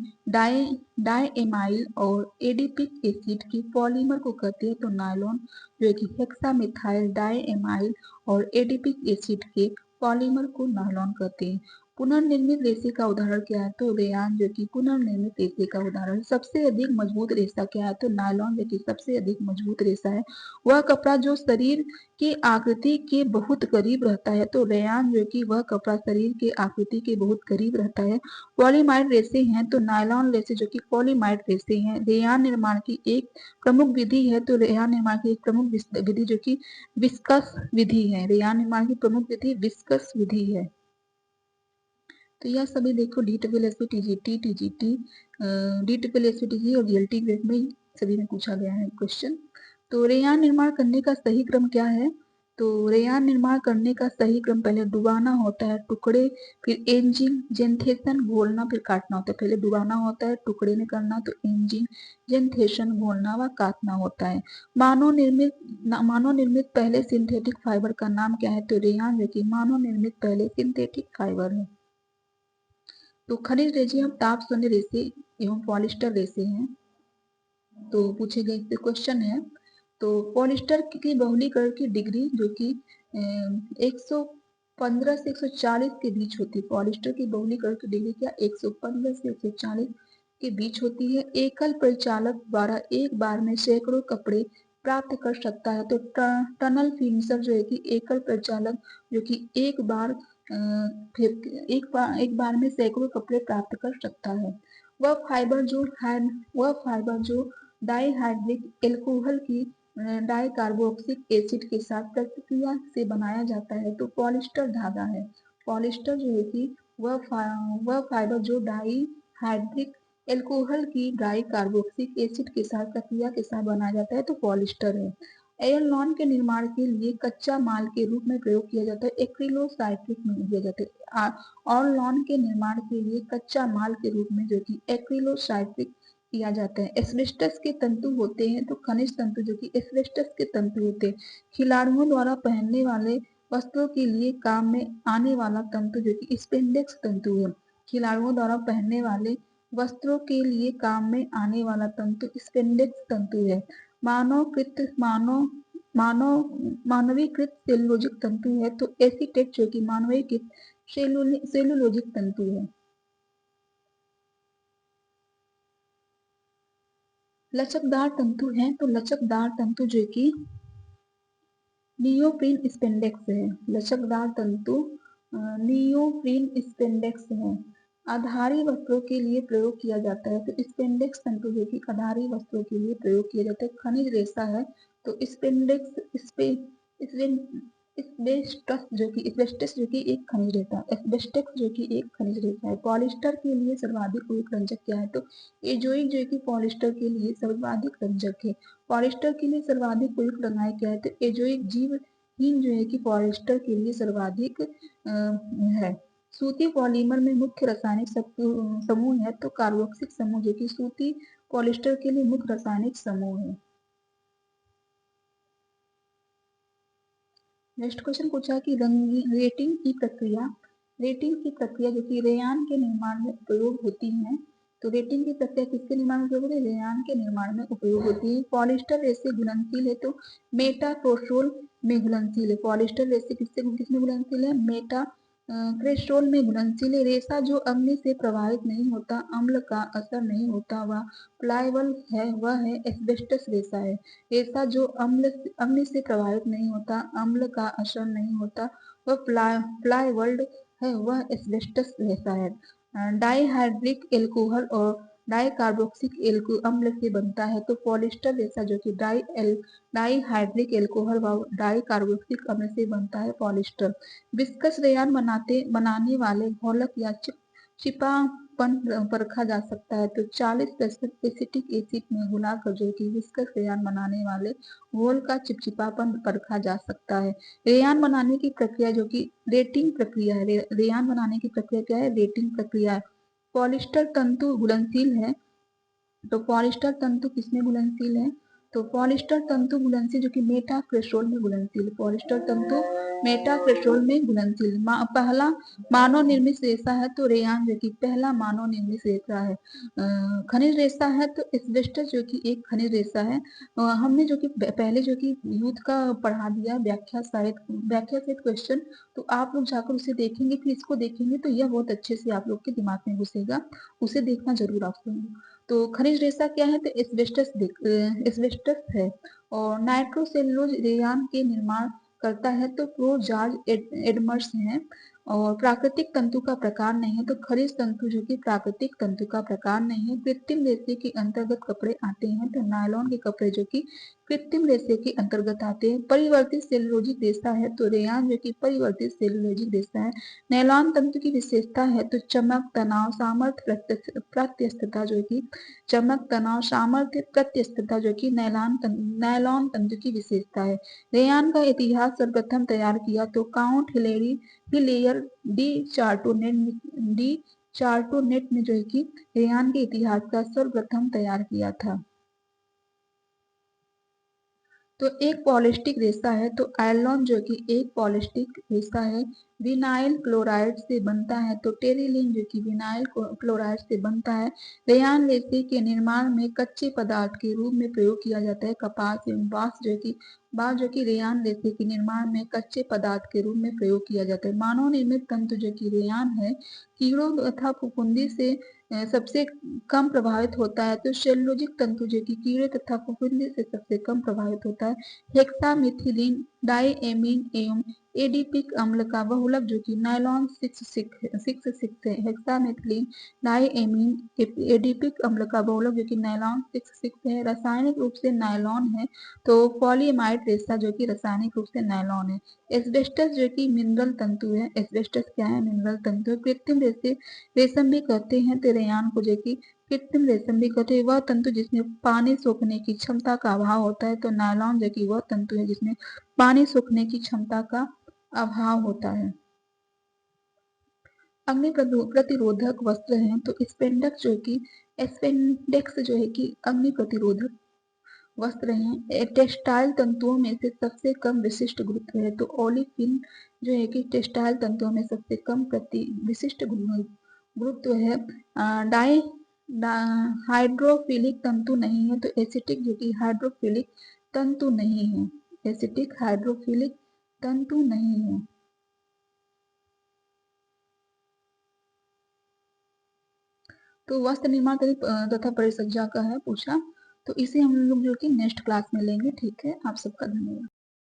डाइएमाइल और एडिपिक एसिड के पॉलीमर को कहते हैं, तो नायलॉन जो कि हेक्सामेथाइल डाइएमाइल और एडिपिक एसिड के पॉलीमर को नायलॉन कहते हैं। पुनर्निर्मित रेशे का उदाहरण क्या है, तो रेयान जो कि पुनर्निर्मित रेशे का उदाहरण। सबसे अधिक मजबूत रेशा क्या है, तो नायलॉन जो कि सबसे अधिक मजबूत रेशा है। वह कपड़ा जो शरीर की आकृति के बहुत करीब रहता है, तो रेयान जो कि वह कपड़ा शरीर के आकृति के बहुत करीब रहता है। पॉलीमाइड रेशे हैं, तो नायलॉन रेशे जो कि पॉलीमाइड रेशे हैं। रेयान निर्माण की एक प्रमुख विधि है, तो रेयान निर्माण की एक प्रमुख विधि जो कि विस्कस विधि है। रेयान निर्माण की प्रमुख विधि विस्कस विधि है। तो यह सभी देखो DSSB TGT DSSB और GLT ग्रेड में सभी में पूछा गया है क्वेश्चन। तो रेयान निर्माण करने का सही क्रम क्या है, तो रेयान निर्माण करने का सही क्रम पहले डुबाना होता है टुकड़े, फिर एंजिंग जेंथेशन घोलना, फिर काटना होता है। पहले डुबाना होता है टुकड़े में करना, तो एंजिंग जेंथेशन घोलना व काटना होता है। मानव निर्मित पहले सिंथेटिक फाइबर का नाम क्या है, तो रेयान जो कि मानव निर्मित पहले सिंथेटिक फाइबर है। तो खनिज रेजे हम ताप शून्य रेसे एवं पॉलिस्टर रेसे हैं। तो पूछे गए इससे क्वेश्चन है। तो पॉलिस्टर की बहुलीकरण की डिग्री जो कि 115 से 140 के बीच होती है। पॉलिस्टर की बहुलीकरण की डिग्री क्या 115 से 140 के बीच होती है। एकल परिचालक द्वारा एक बार में सैकड़ों कपड़े प्राप्त कर सकता है। तो टनल फिनिशर जो है कि एकल परिचालक जो कि एक बार में सैकड़ों कपड़े प्राप्त कर सकता है। वह फाइबर जो डाइहाइड्रिक एल्कोहल की डाइकार्बोक्सिक एसिड के साथ प्रतिक्रिया से बनाया जाता है। तो पॉलिस्टर धागा है। पॉलिस्टर जो है कि वह फाइबर जो डाइहाइड्रिक एल्कोहल की डाइकार्बोक्सिक एसिड के साथ प्रतिक्रिया के साथ बनाया जाता है, तो पॉलिस्टर है। एयरलॉन के निर्माण के लिए कच्चा माल के रूप में प्रयोग किया जाता है, एक्रिलोसाइट्रिक में दिया जाता है। और लॉन के निर्माण के लिए कच्चा माल के रूप में जो कि एक्रिलोसाइट्रिक किया जाता है। एस्बेस्टस के तंतु होते हैं, तो खनिज तंतु जो कि एस्बेस्टस के तंतु होते हैं। खिलाड़ियों द्वारा पहनने वाले वस्त्रों के लिए काम में आने वाला तंतु जो कि स्पेंडेक्स तंतु है। खिलाड़ियों द्वारा पहनने वाले वस्त्रों के लिए काम में आने वाला तंतु स्पेंडेक्स तंतु है। मानवीकृत सेलुलोजिक तंतु है, तो एसीटेट जो कि मानवीकृत सेलुलोजिक तंतु है। लचकदार तंतु है, तो लचकदार तंतु जो कि नियोप्रीन स्पेंडेक्स है। लचकदार तंतु नियोप्रीन स्पेंडेक्स है। आधारी वस्त्रों के लिए प्रयोग किया जाता है, तो स्पेंडेक्स तंतु जो कि आधारी वस्त्रों के लिए प्रयोग किया जाता है। खनिज रेशा है, तो एस्बेस्टस जो कि एक खनिज रेशा, एस्बेस्टस जो कि एक खनिज रेशा है। पॉलिस्टर के लिए सर्वाधिक उपयुक्त रंजक क्या है, तो एजोइक जो कि पॉलिस्टर के लिए सर्वाधिक रंजक है। पॉलिस्टर के लिए सर्वाधिक उपयुक्त रंगाई क्या है, तो एजोइक जीवहीन जो है कि पॉलिस्टर के लिए सर्वाधिक है। सूती पॉलीमर में मुख्य रासायनिक समूह है, तो कार्बोक्सिल समूह जो कि सूती पॉलिस्टर के लिए मुख्य रासायनिक समूह है। नेक्स्ट क्वेश्चन पूछा है कि रेटिंग की प्रक्रिया जो कि रेयान के निर्माण में उपयोग होती है। तो रेटिंग की प्रक्रिया किसके निर्माण में उपयोग होती है, रेयान के निर्माण में उपयोग होती है। पॉलिस्टर रेसे घुलनशील है, तो मेटाक्रोसोल में घुलनशील है। पॉलिस्टर रेसे किसमें घुलनशील है, क्रेस्टोल में घुलनशील है। रेशा जो अग्नि से प्रभावित नहीं होता, अम्ल का असर नहीं होता, वह प्लायबल है, वह है एस्बेस्टस रेशा है। रेशा जो अम्ल से प्रभावित नहीं होता, अम्ल का असर नहीं होता, वह प्लायवल्ड है, वह एस्बेस्टस रेशा है। डाइहाइड्रिक एल्कोहल और डाइकार्बोक्सिक अम्ल से बनता है, तो पॉलिस्टर रेशा जो कि डाइहाइड्रिक एल्कोहल व डाइकार्बोक्सिक अम्ल से बनता है, पॉलिस्टर। विस्कस रेयान बनाने वाले घोलक या चिपापन परखा जा सकता है, तो 40% एसिटिक एसिड में घुलाकर जो कि विस्कस रेयान बनाने वाले घोल का चिपचिपापन परखा जा सकता है। रेयान बनाने की प्रक्रिया जो कि रेटिंग प्रक्रिया है। रेयान बनाने की प्रक्रिया क्या है, रेटिंग प्रक्रिया है। पॉलिस्टर तंतु घुलनशील है, तो पॉलिस्टर तंतु किसमें घुलनशील है, तो पॉलिस्टर तंतु घुलनशील जो कि मेटाक्रेसोल में घुलनशील। पॉलिस्टर तंतु मेटाक्रेसोल में घुलनशील। पहला मानव निर्मित रेशा है, तो रेयान जो कि पहला मानव निर्मित रेशा है। खनिज रेशा है, तो एस्बेस्टस जो कि एक खनिज रेशा है। हमने जो कि पहले जो कि यूथ का पढ़ा दिया व्याख्या सहित क्वेश्चन, तो आप लोग जाकर उसे देखेंगे, फिर इसको देखेंगे तो यह बहुत अच्छे से आप लोग के दिमाग में घुसेगा। उसे देखना जरूर आपको। तो खनिज रेशा क्या है, तो एस्बेस्टस है। और नाइट्रोसेलुलोज रेयान के निर्माण करता है, तो प्रो जॉर्ज एडमर्स है। और प्राकृतिक तंतु का प्रकार नहीं है, तो खनिज तंतु जो कि प्राकृतिक तंतु का प्रकार नहीं है। कृत्रिम रेशे के अंतर्गत कपड़े आते हैं, तो नायलॉन के कपड़े जो कि कृत्रिम रेशे के अंतर्गत आते हैं। परिवर्तित सेलुलोजिक रेशा है, तो रेयान जो कि परिवर्तित सेलुलोजिक रेशा है। नायलॉन तंतु की विशेषता है, तो चमक, तनाव, सामर्थ्य, प्रत्यस्थता जो कि चमक, तनाव, सामर्थ्य, प्रत्यस्थता जो कि नायलॉन तंतु की विशेषता है। रेयान का इतिहास सर्वप्रथम तैयार किया तो काउंट हिलेयर डी चार्टोनेट ने जो है कि रेयान के इतिहास का सर्वप्रथम तैयार किया था। तो एक पॉलिस्टिक रेशा है, तो एल्लोन जो कि एक पॉलिस्टिक रेशा है, विनाइल क्लोराइड से बनता है। तो टेरिलीन जो कि विनाइल क्लोराइड से बनता है। रेयान रेशे के निर्माण में कच्चे पदार्थ के रूप में प्रयोग किया जाता है। कपास एवं बांस जो कि रेयान रेशे के निर्माण में कच्चे पदार्थ के रूप में प्रयोग किया जाता है। मानव निर्मित तंतु जो कि रेयान है, कीड़ों तथा फफूंदी से सबसे कम प्रभावित होता है। तो सेलुलोजिक तंतु जो कि कीड़े तथा फफूंदी से सबसे कम प्रभावित होता है। हेक्सामिथिलीन डाइएमीन एवं एडिपिक अम्ल का बहुलक जो कि नायलॉन 6 है। हेक्सामिथिलीन डाइएमीन एडिपिक अम्ल का बहुलक जो कि नायलॉन 6 है। रासायनिक रूप से नायलॉन है। तो पॉलीएमाइड रेशा जो कि रासायनिक रूप से नायलॉन है। एस्बेस्टस जो कि मिनरल तंतु है। एस्बेस्टस क्या है? मिनरल तंतु है। कृत्रिम रेशम भी कहते हैं। तो रेयान को जो कि कृत्रिम रेशम भी कहते हैं। वह तंतु जिसमें पानी सोखने की क्षमता का अभाव होता है। तो नायलॉन जो कि वह तंतु है जिसमें पानी सोखने की क्षमता का अभाव होता है। अग्नि प्रतिरोधक वस्त्र हैं। तो स्पेंडेक्स जो है कि अग्नि प्रतिरोधक वस्त्र हैं। टेक्सटाइल तंतुओं में से सबसे कम विशिष्ट गुरुत्व है। तो ओलिफिन जो है कि टेक्सटाइल तंतुओं में सबसे कम विशिष्ट गुरुत्व है। डाई हाइड्रोफिलिक तंतु नहीं है। तो एसिटिक जो कि हाइड्रोफिलिक तंतु नहीं है। एसिटिक हाइड्रोफिलिक तंतु नहीं है। तो वस्त्र निर्माण तथा परिसज्जा का है पूछा। तो इसे हम लोग जो कि नेक्स्ट क्लास में लेंगे। ठीक है, आप सबका धन्यवाद।